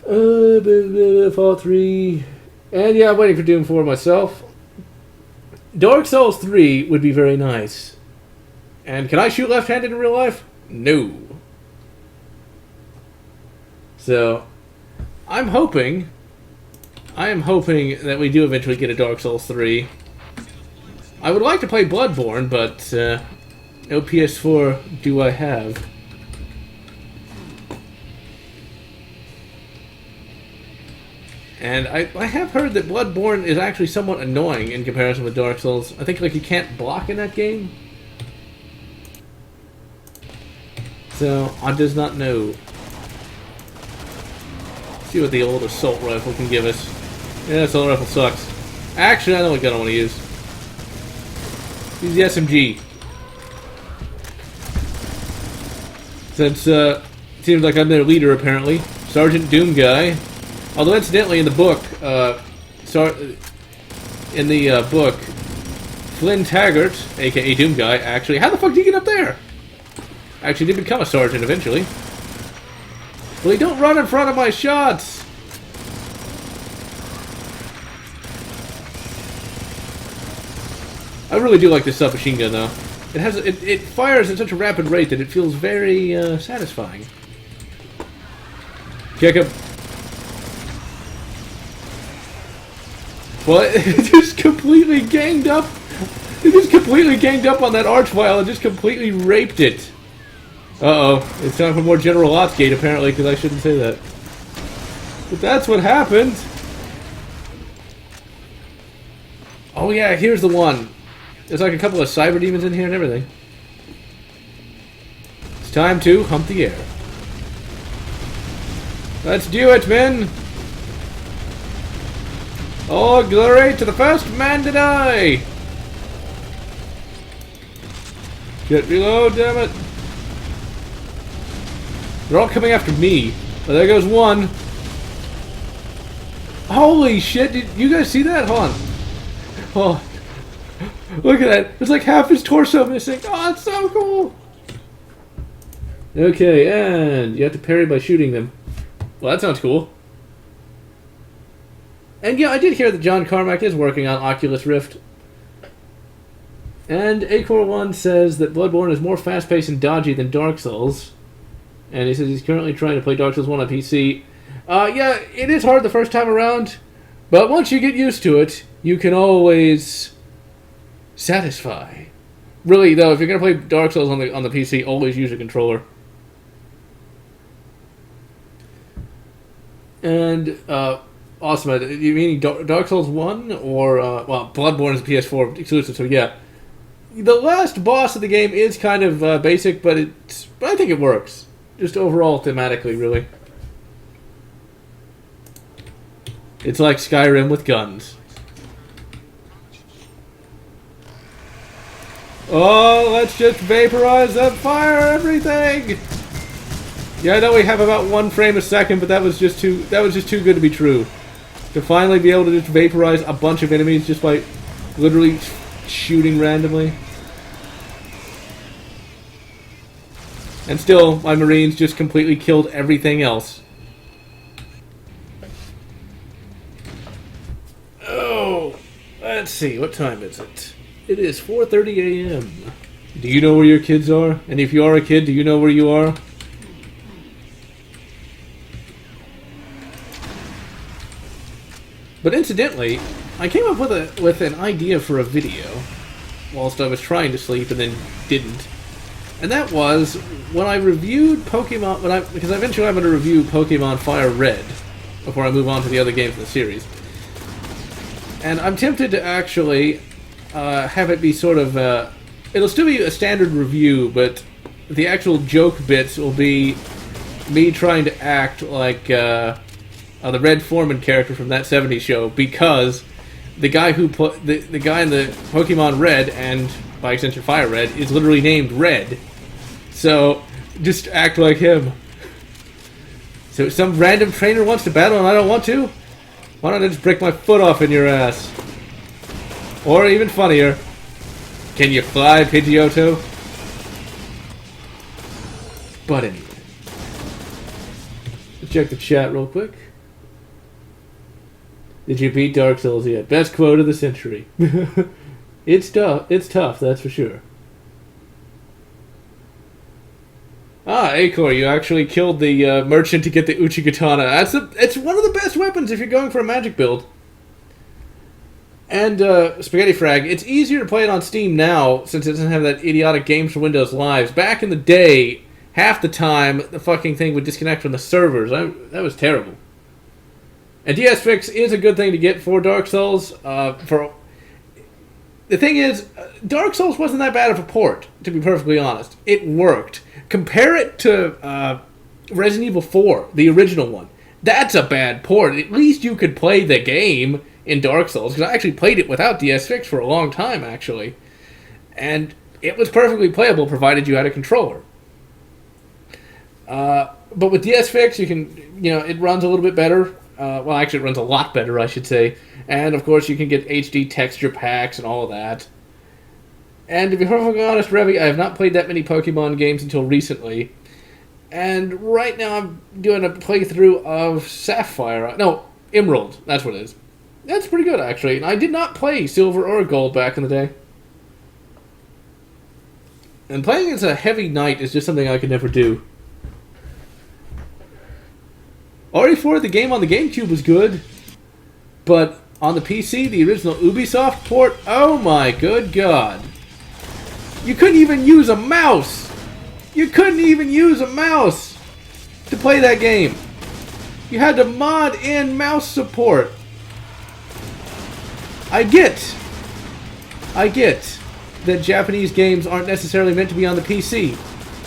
Fallout 3. And yeah, I'm waiting for Doom 4 myself. Dark Souls 3 would be very nice. And can I shoot left-handed in real life? No. So, I am hoping that we do eventually get a Dark Souls 3. I would like to play Bloodborne, but no PS4 do I have. And I have heard that Bloodborne is actually somewhat annoying in comparison with Dark Souls. I think like you can't block in that game. So, I does not know. Let's see what the old assault rifle can give us. Yeah, assault rifle sucks. Actually, I know what gun I want to use. Use the SMG. Since, it seems like I'm their leader, apparently. Sergeant Doom guy. Although, incidentally, in the book, Flynn Taggart, aka Doom Guy, actually, how the fuck did he get up there? Actually, did become a sergeant eventually. Well, don't run in front of my shots! I really do like this submachine gun, though. It fires at such a rapid rate that it feels very satisfying. Check him. Well, it just completely ganged up. It just completely ganged up on that archvile and just completely raped it. Uh-oh. It's time for more GeneralLotz gate, apparently, because I shouldn't say that. But that's what happened. Oh, yeah, here's the one. There's like a couple of cyber demons in here and everything. It's time to hump the air. Let's do it, men! All glory to the first man to die! Get reload, damn it! They're all coming after me. Oh, there goes one. Holy shit, did you guys see that? Hold on. Oh. Look at that. It's like half his torso missing. Oh, it's so cool. Okay, and you have to parry by shooting them. Well, that sounds cool. And yeah, I did hear that John Carmack is working on Oculus Rift. And Acor1 says that Bloodborne is more fast-paced and dodgy than Dark Souls. And he says he's currently trying to play Dark Souls 1 on PC. Yeah, it is hard the first time around. But once you get used to it, you can always satisfy. Really, though, if you're going to play Dark Souls on the PC, always use a controller. And, awesome. You mean Dark Souls 1? Or, well, Bloodborne is PS4 exclusive, so yeah. The last boss of the game is kind of basic, but I think it works. Just overall, thematically, really. It's like Skyrim with guns. Oh, let's just vaporize and fire everything! Yeah, I know we have about 1 frame a second, but that was just too good to be true. To finally be able to just vaporize a bunch of enemies just by literally shooting randomly. And still, my Marines just completely killed everything else. Oh, let's see, what time is it? It is 4:30 a.m. Do you know where your kids are? And if you are a kid, do you know where you are? But incidentally, I came up with an idea for a video whilst I was trying to sleep and then didn't. And that was when I reviewed Pokemon, because eventually I'm going to review Pokemon Fire Red before I move on to the other games in the series. And I'm tempted to actually have it be sort of it'll still be a standard review, but the actual joke bits will be me trying to act like the Red Foreman character from That 70s Show, because the guy who the guy in the Pokemon Red, and by extension Fire Red, is literally named Red. So just act like him. So some random trainer wants to battle and I don't want to? Why don't I just break my foot off in your ass? Or even funnier, can you fly, Pidgeotto? But anyway. Let's check the chat real quick. Did you beat Dark Souls yet? Best quote of the century. It's tough, that's for sure. Ah, Acor, you actually killed the merchant to get the Uchigatana. It's one of the best weapons if you're going for a magic build. And Spaghetti Frag, it's easier to play it on Steam now since it doesn't have that idiotic Games for Windows Lives. Back in the day, half the time the fucking thing would disconnect from the servers. That was terrible. And DS Fix is a good thing to get for Dark Souls. The thing is, Dark Souls wasn't that bad of a port, to be perfectly honest. It worked. Compare it to Resident Evil 4, the original one. That's a bad port. At least you could play the game in Dark Souls, because I actually played it without DS Fix for a long time, actually. And it was perfectly playable, provided you had a controller. But with DS Fix, you can, it runs a little bit better. Well, actually, it runs a lot better, I should say. And, of course, you can get HD texture packs and all of that. And to be perfectly honest, Revy, I have not played that many Pokemon games until recently. And right now I'm doing a playthrough of Sapphire. No, Emerald. That's what it is. That's pretty good, actually. And I did not play Silver or Gold back in the day. And playing as a heavy knight is just something I could never do. RE4, the game on the GameCube was good, but on the PC, the original Ubisoft port, oh my good god. You couldn't even use a mouse! You couldn't even use a mouse to play that game. You had to mod in mouse support. I get that Japanese games aren't necessarily meant to be on the PC.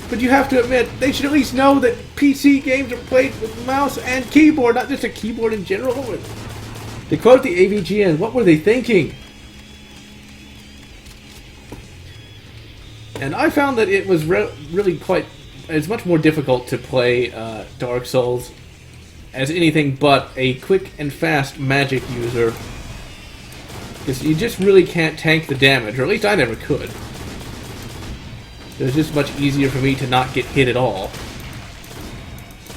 But you have to admit, they should at least know that PC games are played with mouse and keyboard, not just a keyboard in general. To quote the AVGN, what were they thinking? And I found that it was really quite... It's much more difficult to play Dark Souls as anything but a quick and fast magic user. Because you just really can't tank the damage, or at least I never could. It was just much easier for me to not get hit at all.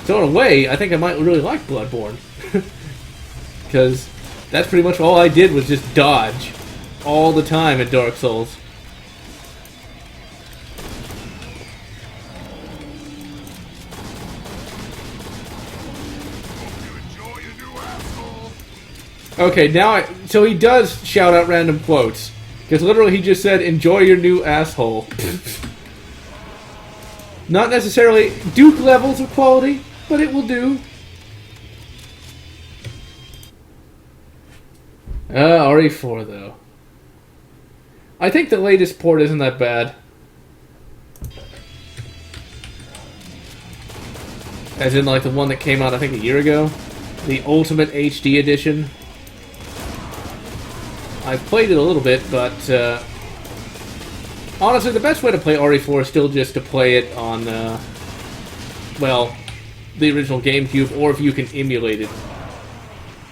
So in a way, I think I might really like Bloodborne. Because that's pretty much all I did was just dodge all the time in Dark Souls. Okay, now so he does shout out random quotes. Because literally he just said, enjoy your new asshole. Not necessarily Duke levels of quality, but it will do. RE4 though. I think the latest port isn't that bad. As in like the one that came out I think a year ago. The Ultimate HD Edition. I've played it a little bit, but honestly, the best way to play RE4 is still just to play it on, well, the original GameCube, or if you can emulate it.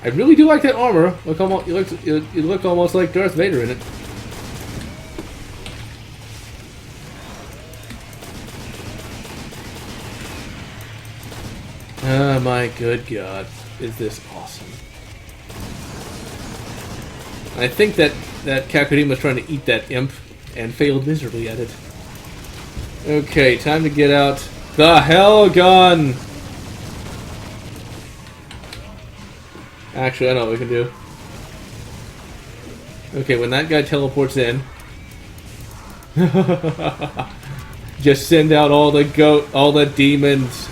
I really do like that armor. You look almost like Darth Vader in it. Oh my good god, is this awesome. I think that Kakurima was trying to eat that imp and failed miserably at it. Okay, time to get out the Hell Gun! Actually, I know what we can do. Okay, when that guy teleports in, just send out all the demons.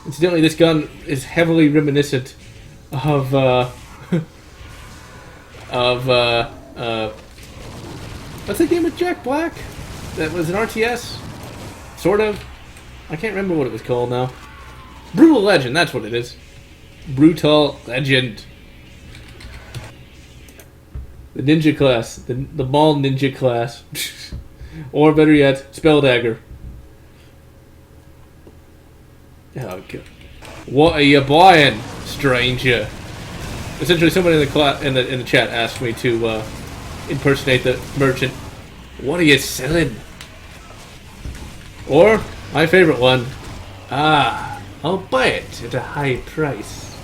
Incidentally, this gun is heavily reminiscent of what's the game with Jack Black? That was an RTS? Sort of. I can't remember what it was called now. Brutal Legend, that's what it is. Brutal Legend. The ninja class. The mall ninja class. Or better yet, Spell Dagger. Oh, God. What are you buying, stranger? Essentially, someone in the chat asked me to impersonate the merchant. What are you selling? Or my favorite one. Ah, I'll buy it at a high price.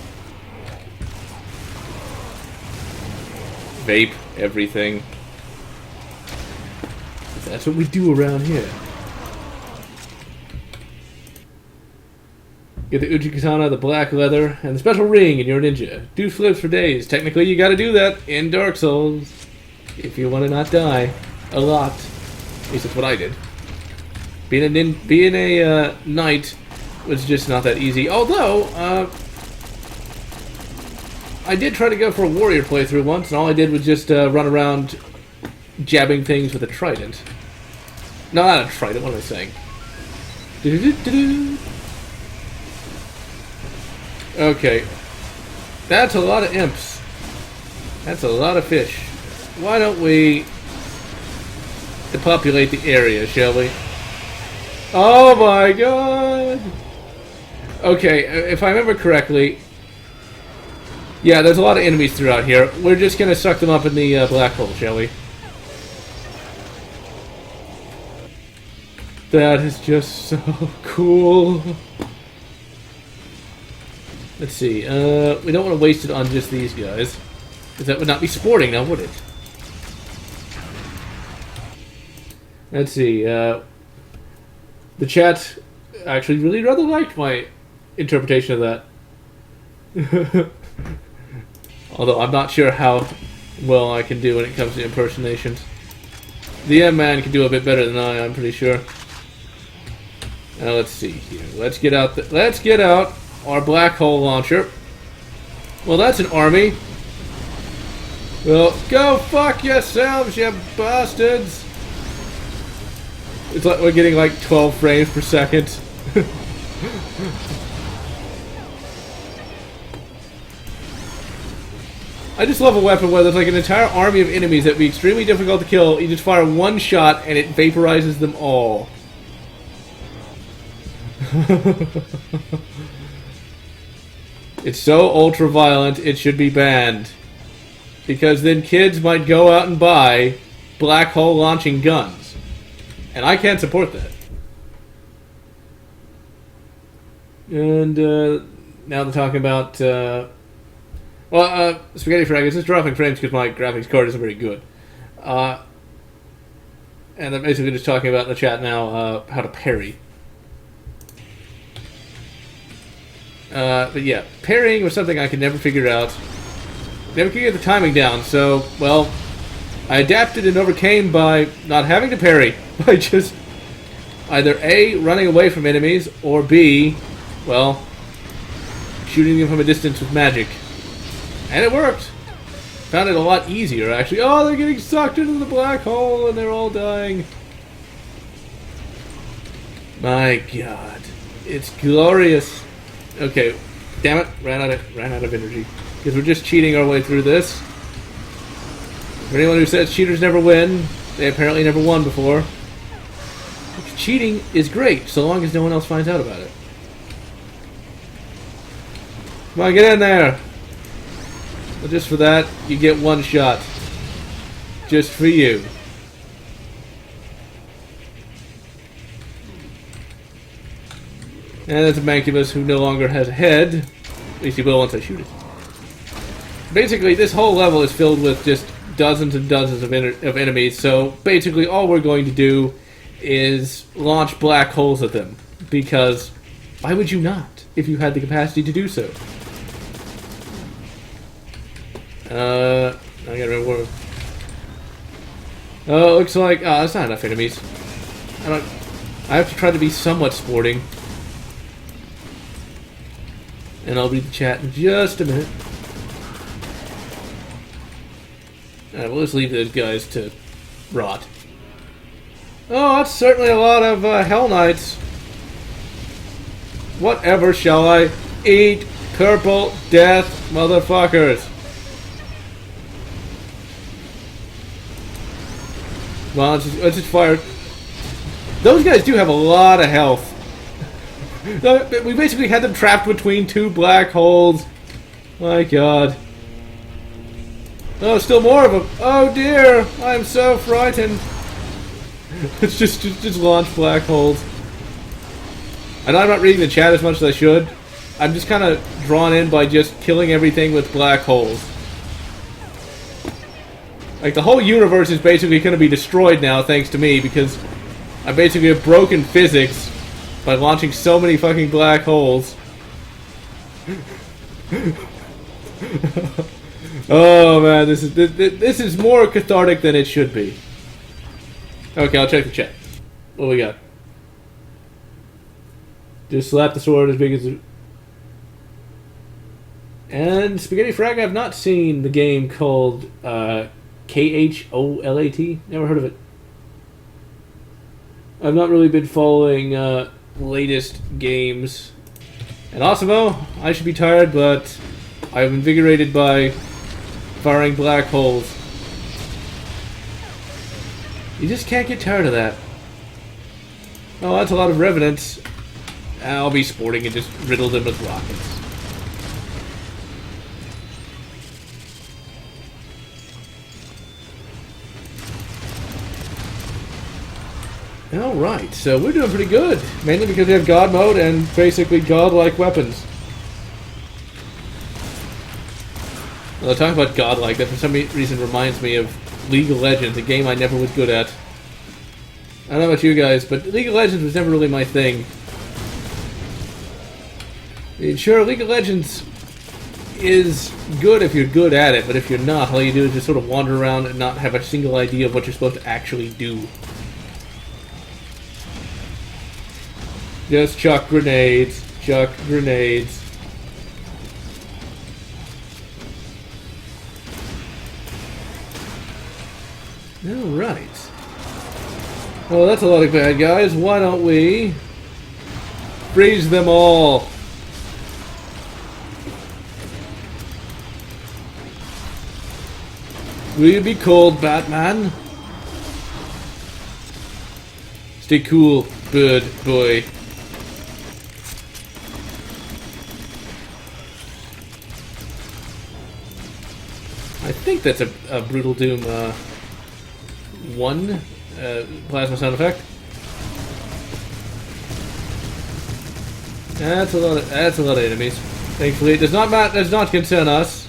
Vape everything. That's what we do around here. Get the Uchi Katana, the black leather, and the special ring, and you're a ninja. Do flips for days. Technically, you gotta do that in Dark Souls. If you want to not die. A lot. At least that's what I did. Being a knight was just not that easy. Although, I did try to go for a warrior playthrough once, and all I did was just run around jabbing things with a trident. No, not a trident, what am I saying? Okay. That's a lot of imps. That's a lot of fish. Why don't we depopulate the area, shall we? Oh my god! Okay, if I remember correctly... Yeah, there's a lot of enemies throughout here. We're just gonna suck them up in the black hole, shall we? That is just so cool. Let's see, we don't want to waste it on just these guys. Because that would not be sporting now, would it? Let's see. The chat actually really rather liked my interpretation of that. Although I'm not sure how well I can do when it comes to impersonations. The M-Man can do a bit better than I'm pretty sure. Now let's see here. Let's get out our black hole launcher. Well, that's an army. Well, go fuck yourselves, you bastards! It's like we're getting like 12 frames per second. I just love a weapon where there's like an entire army of enemies that'd be extremely difficult to kill. You just fire one shot and it vaporizes them all. It's so ultra violent, it should be banned. Because then kids might go out and buy black hole launching guns. And I can't support that. And now they're talking about... Spaghetti Frag is just dropping frames because my graphics card isn't very good. And they're basically just talking about in the chat now how to parry. But yeah, parrying was something I could never figure out. Never could get the timing down, so, well, I adapted and overcame by not having to parry. By just either A, running away from enemies, or B, well, shooting them from a distance with magic. And it worked. Found it a lot easier, actually. Oh, they're getting sucked into the black hole and they're all dying. My God. It's glorious. Okay. Damn it. Ran out of energy. Because we're just cheating our way through this. For anyone who says cheaters never win, they apparently never won before. Cheating is great, so long as no one else finds out about it. Come on, get in there! Well, just for that, you get one shot. Just for you. And that's a Mancubus who no longer has a head. At least he will once I shoot it. Basically, this whole level is filled with just dozens and dozens of enemies, so basically all we're going to do is launch black holes at them. Because why would you not, if you had the capacity to do so? I gotta remember. Oh, it looks like... Oh, that's not enough enemies. I have to try to be somewhat sporting. And I'll read the chat in just a minute. Alright, we'll just leave those guys to rot. Oh, that's certainly a lot of Hell Knights. Whatever shall I eat? Purple death, motherfuckers. Well, let's just fire. Those guys do have a lot of health. We basically had them trapped between two black holes. My God. Oh, still more of them. Oh dear, I'm so frightened. It's just launch black holes. I know I'm not reading the chat as much as I should. I'm just kind of drawn in by just killing everything with black holes. Like, the whole universe is basically going to be destroyed now thanks to me, because I basically have broken physics by launching so many fucking black holes. Oh man, this is more cathartic than it should be. Okay, I'll check the chat. What do we got? Just slap the sword as big as it... And Spaghetti Frag, I've not seen the game called KHOLAT. Never heard of it. I've not really been following latest games. And Osimo, I should be tired, but I'm invigorated by firing black holes. You just can't get tired of that. Oh, that's a lot of revenants. I'll be sporting and just riddle them with rockets. Alright, so we're doing pretty good. Mainly because we have God mode and basically godlike weapons. Well, talking about godlike, that for some reason reminds me of League of Legends, a game I never was good at. I don't know about you guys, but League of Legends was never really my thing. I mean, sure, League of Legends is good if you're good at it, but if you're not, all you do is just sort of wander around and not have a single idea of what you're supposed to actually do. Just chuck grenades, chuck grenades. Alright. Well, that's a lot of bad guys. Why don't we freeze them all? Will you be cold, Batman? Stay cool, bird boy. I think that's a Brutal Doom 1 plasma sound effect. That's a lot of enemies. Thankfully, it does not concern us.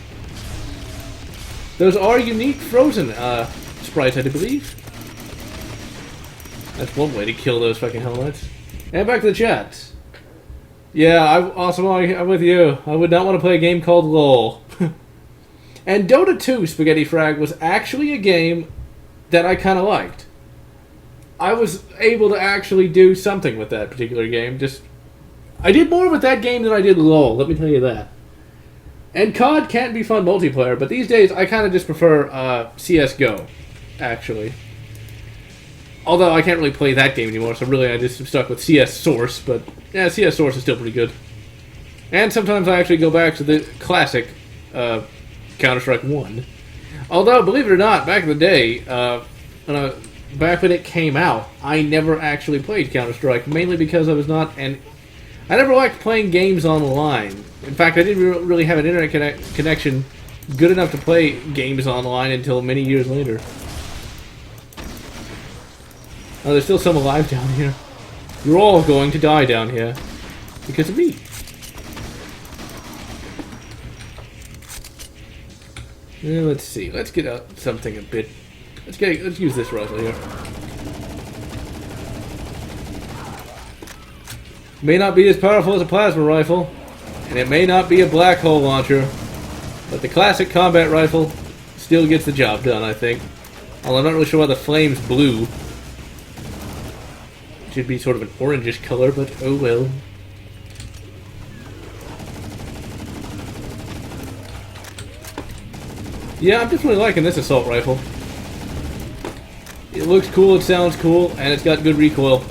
Those are unique frozen sprites, I do believe. That's one way to kill those fucking helmets. And back to the chat. Yeah, I'm with you. I would not want to play a game called LOL. And Dota 2 Spaghetti Frag was actually a game that I kind of liked. I was able to actually do something with that particular game. I did more with that game than I did LOL, let me tell you that. And COD can be fun multiplayer, but these days I kind of just prefer CSGO, actually. Although I can't really play that game anymore, so really I just am stuck with CS Source, but yeah, CS Source is still pretty good. And sometimes I actually go back to the classic Counter-Strike 1. Although, believe it or not, back in the day, back when it came out, I never actually played Counter-Strike, mainly because I was not I never liked playing games online. In fact, I didn't really have an internet connection good enough to play games online until many years later. Oh, there's still some alive down here. You're all going to die down here. Because of me. Let's see. Let's get out something a bit... Let's use this rifle here. May not be as powerful as a plasma rifle, and it may not be a black hole launcher, but the classic combat rifle still gets the job done, I think. Although I'm not really sure why the flame's blue. It should be sort of an orangish color, but oh well. Yeah, I'm definitely liking this assault rifle. It looks cool, it sounds cool, and it's got good recoil.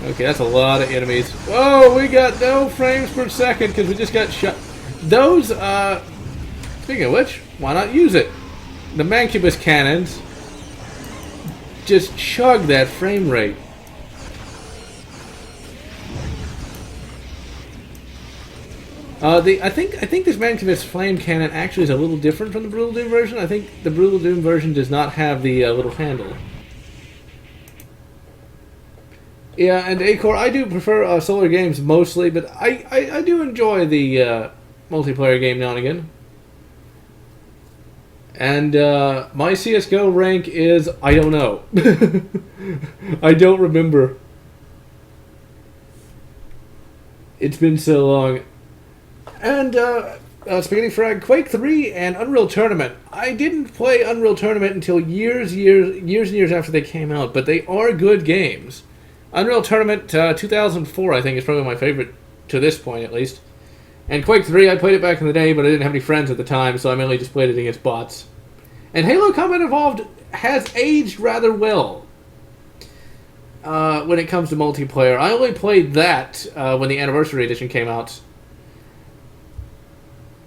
Okay, that's a lot of enemies. Whoa, we got no frames per second because we just got shot. Those, speaking of which, why not use it? The Mancubus cannons just chug that frame rate. I think this Mancubus flame cannon actually is a little different from the Brutal Doom version. I think the Brutal Doom version does not have the little handle. Yeah, and Acore, I do prefer solar games mostly, but I do enjoy the multiplayer game now and again. And my CSGO rank is, I don't know. I don't remember. It's been so long. And Spaghetti Frag, Quake 3 and Unreal Tournament. I didn't play Unreal Tournament until years and years after they came out, but they are good games. Unreal Tournament 2004, I think, is probably my favorite to this point, at least. And Quake 3, I played it back in the day, but I didn't have any friends at the time, so I mainly just played it against bots. And Halo Combat Evolved has aged rather well when it comes to multiplayer. I only played that when the Anniversary Edition came out.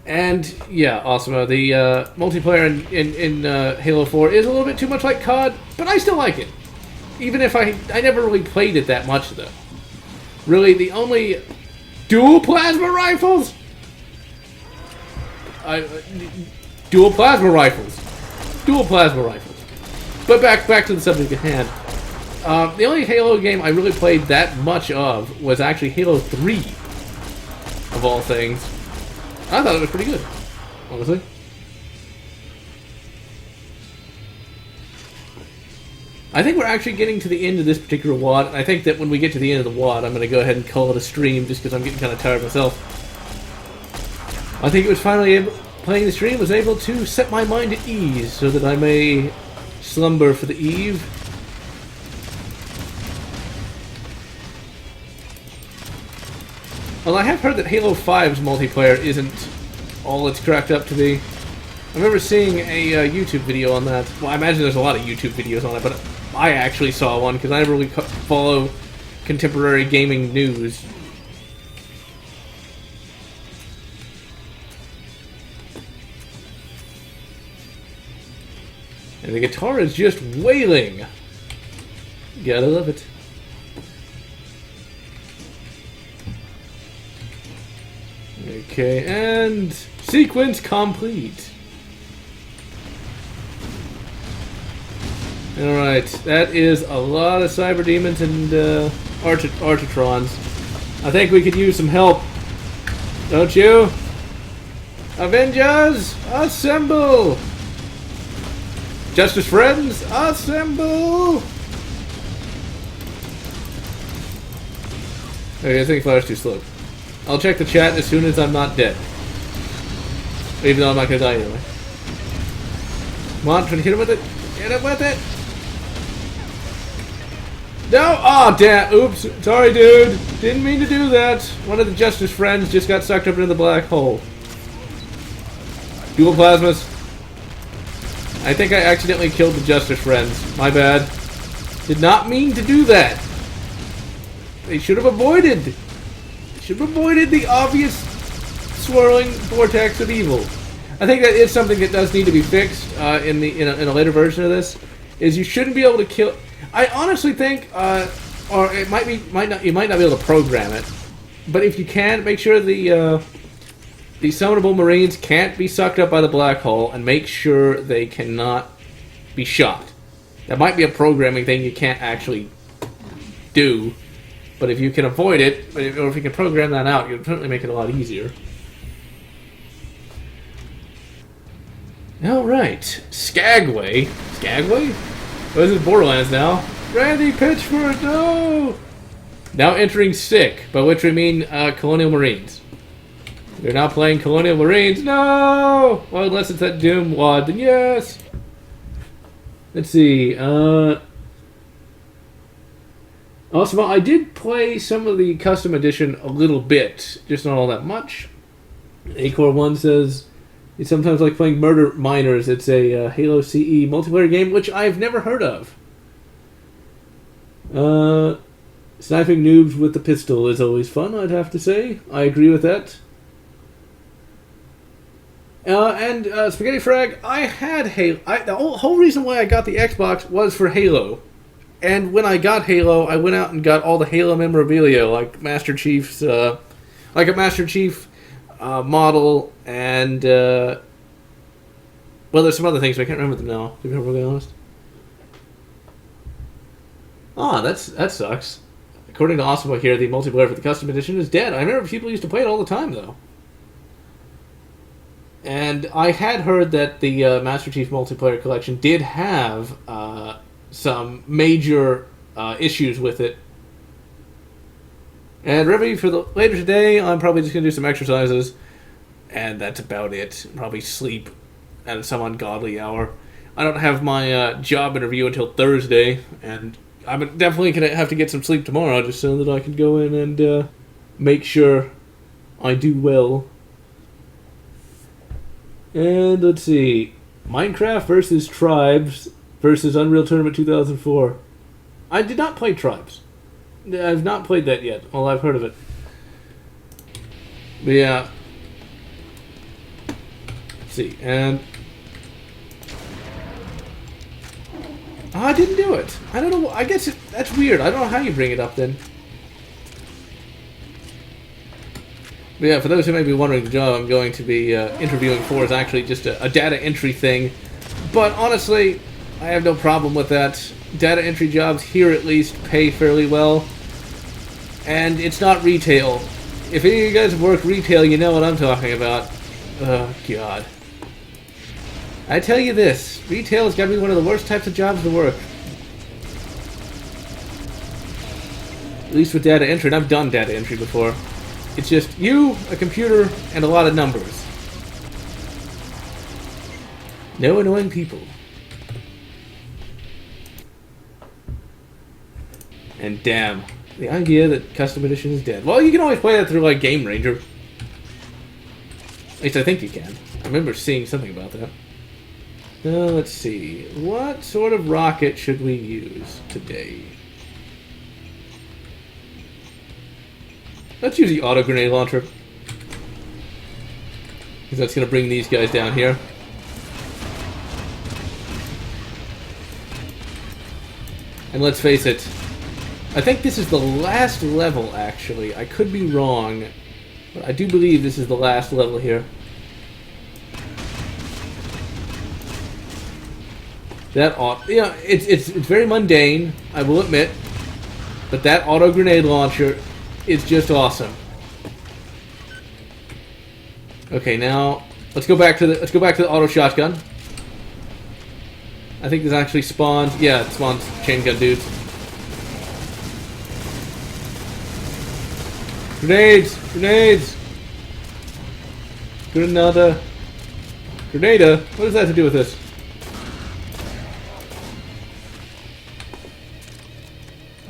And, yeah, awesome. The multiplayer in Halo 4 is a little bit too much like COD, but I still like it. Even if I never really played it that much, though. Really, the only dual plasma rifles? Dual plasma rifles. Dual plasma rifles. But back to the subject at hand. The only Halo game I really played that much of was actually Halo 3, of all things. I thought it was pretty good, honestly. I think we're actually getting to the end of this particular WOD, and I think that when we get to the end of the WOD, I'm going to go ahead and call it a stream, just because I'm getting kind of tired myself. I think it was finally playing the stream was able to set my mind at ease, so that I may slumber for the eve. Well, I have heard that Halo 5's multiplayer isn't all it's cracked up to be. I remember seeing a YouTube video on that. Well, I imagine there's a lot of YouTube videos on it, but I actually saw one because I never really follow contemporary gaming news. And the guitar is just wailing. Gotta love it. Okay, and sequence complete. Alright, that is a lot of Cyber Demons and Architrons. I think we could use some help. Don't you? Avengers, assemble! Justice Friends, assemble! Okay, I think fire's too slow. I'll check the chat as soon as I'm not dead. Even though I'm not gonna die anyway. Come on, try to hit him with it. Hit him with it! No! Oh, damn! Oops! Sorry, dude! Didn't mean to do that! One of the Justice Friends just got sucked up into the black hole. Dual plasmas. I think I accidentally killed the Justice Friends. My bad. Did not mean to do that. They should have avoided. Should have avoided the obvious swirling vortex of evil. I think that is something that does need to be fixed in a later version of this. Is you shouldn't be able to kill. I honestly think, or it you might not be able to program it, but if you can, make sure the summonable Marines can't be sucked up by the black hole, and make sure they cannot be shot. That might be a programming thing you can't actually do, but if you can avoid it, or if you can program that out, you'll certainly make it a lot easier. Alright, Skagway. Skagway? Oh, this is Borderlands now. Randy Pitchford, no! Now entering Sick, by which we mean Colonial Marines. We're now playing Colonial Marines. No! Well, unless it's that Doom WOD, then yes! Let's see. Also, I did play some of the custom edition a little bit, just not all that much. Acore1 says, it's sometimes like playing Murder Miners. It's a Halo CE multiplayer game, which I've never heard of. Sniping noobs with the pistol is always fun, I'd have to say. I agree with that. And Spaghetti Frag, I had Halo. The whole reason why I got the Xbox was for Halo. And when I got Halo, I went out and got all the Halo memorabilia, like Master Chief's, like a Master Chief model, and well, there's some other things, but I can't remember them now, to be really honest. Ah, that sucks. According to Osmo here, the multiplayer for the custom edition is dead. I remember people used to play it all the time, though. And I had heard that the Master Chief multiplayer collection did have some major issues with it. And ready for the later today, I'm probably just going to do some exercises, and that's about it. Probably sleep at some ungodly hour. I don't have my job interview until Thursday, and I'm definitely going to have to get some sleep tomorrow just so that I can go in and make sure I do well. And let's see. Minecraft versus Tribes versus Unreal Tournament 2004. I did not play Tribes. I've not played that yet, although I've heard of it. But yeah. Let's see, and... Oh, I didn't do it. I don't know. I guess that's weird. I don't know how you bring it up then. But yeah, for those who may be wondering, the job I'm going to be interviewing for is actually just a data entry thing. But honestly, I have no problem with that. Data entry jobs here at least pay fairly well. And it's not retail. If any of you guys have worked retail, you know what I'm talking about. Oh, God. I tell you this, retail has got to be one of the worst types of jobs to work. At least with data entry, and I've done data entry before. It's just you, a computer, and a lot of numbers. No annoying people. And damn, the idea that custom edition is dead. Well, you can always play that through, like, Game Ranger. At least I think you can. I remember seeing something about that. Let's see. What sort of rocket should we use today? Let's use the auto grenade launcher. Because that's going to bring these guys down here. And let's face it, I think this is the last level, actually. I could be wrong, but I do believe this is the last level here. That it's very mundane, I will admit, but that auto grenade launcher is just awesome. Okay, now let's go back to the auto shotgun. I think this actually spawns. Yeah, it spawns chain gun dudes. Grenades! Grenades! Grenada. Grenada? What does that have to do with this?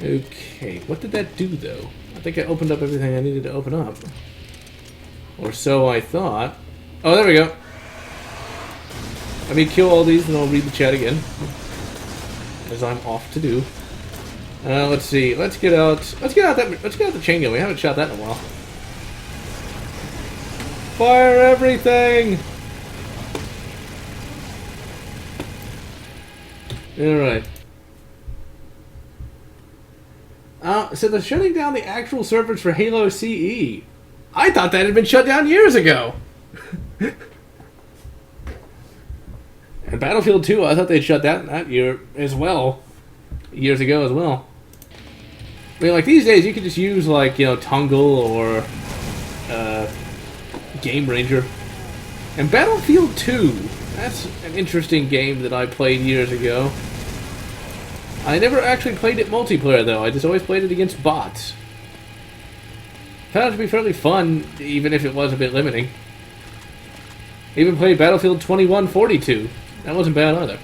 Okay, what did that do, though? I think I opened up everything I needed to open up. Or so I thought. Oh, there we go. Let me kill all these and I'll read the chat again. As I'm off to do. Let's see. Let's get out the chain gun. We haven't shot that in a while. Fire everything! Alright. So they're shutting down the actual servers for Halo CE. I thought that had been shut down years ago. And Battlefield 2, I thought they'd shut that year as well. Years ago as well. I mean, like, these days you could just use, like, you know, Tungle or Game Ranger. And Battlefield 2, that's an interesting game that I played years ago. I never actually played it multiplayer, though. I just always played it against bots. Found it to be fairly fun, even if it was a bit limiting. Even played Battlefield 2142. That wasn't bad either.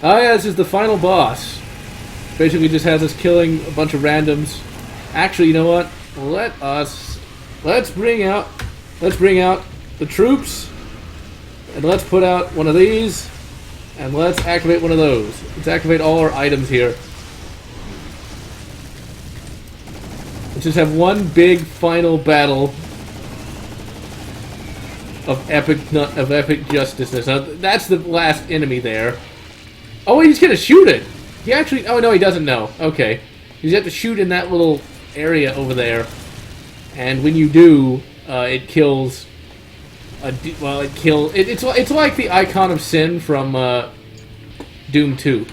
Oh yeah, this is the final boss. Basically just has us killing a bunch of randoms. Actually, you know what? Let's bring out the troops. And let's put out one of these. And let's activate one of those. Let's activate all our items here. Let's just have one big final battle of epic justice. Now, that's the last enemy there. Oh, he's gonna shoot it. He actually. Oh no, he doesn't know. Okay, you have to shoot in that little area over there, and when you do, it kills. It's like the icon of sin from Doom 2.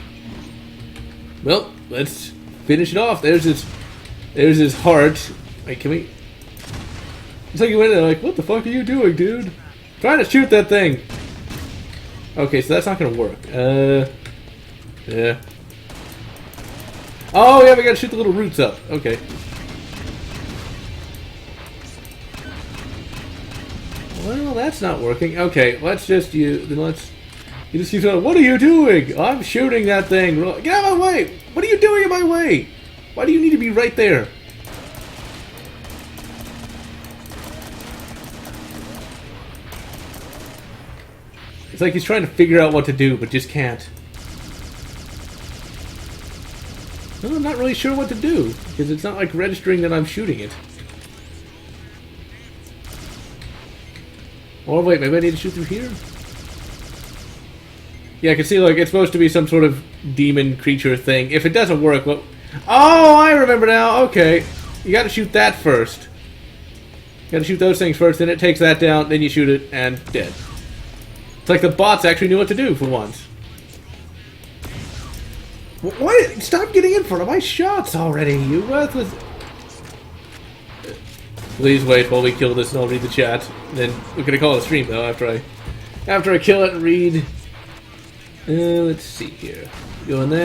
Well, let's finish it off. There's his heart. Wait, can we? It's like you went in there like, what the fuck are you doing, dude? Trying to shoot that thing. Okay, so that's not gonna work. Yeah. Oh yeah, we gotta shoot the little roots up. Okay. Well, that's not working. Okay, let's just you just keep saying, what are you doing? I'm shooting that thing. Get out of my way! What are you doing in my way? Why do you need to be right there? It's like he's trying to figure out what to do, but just can't. Well, I'm not really sure what to do, because it's not like registering that I'm shooting it. Or wait, maybe I need to shoot through here? Yeah, I can see, like, it's supposed to be some sort of demon creature thing. If it doesn't work, well... Oh, I remember now! Okay. You gotta shoot that first. You gotta shoot those things first, then it takes that down, then you shoot it, and dead. It's like the bots actually knew what to do for once. Why? Stop getting in front of my shots already, you worthless... Please wait while we kill this and I'll read the chat. Then we're gonna call it a stream though after I kill it and read. Let's see here. Go in there.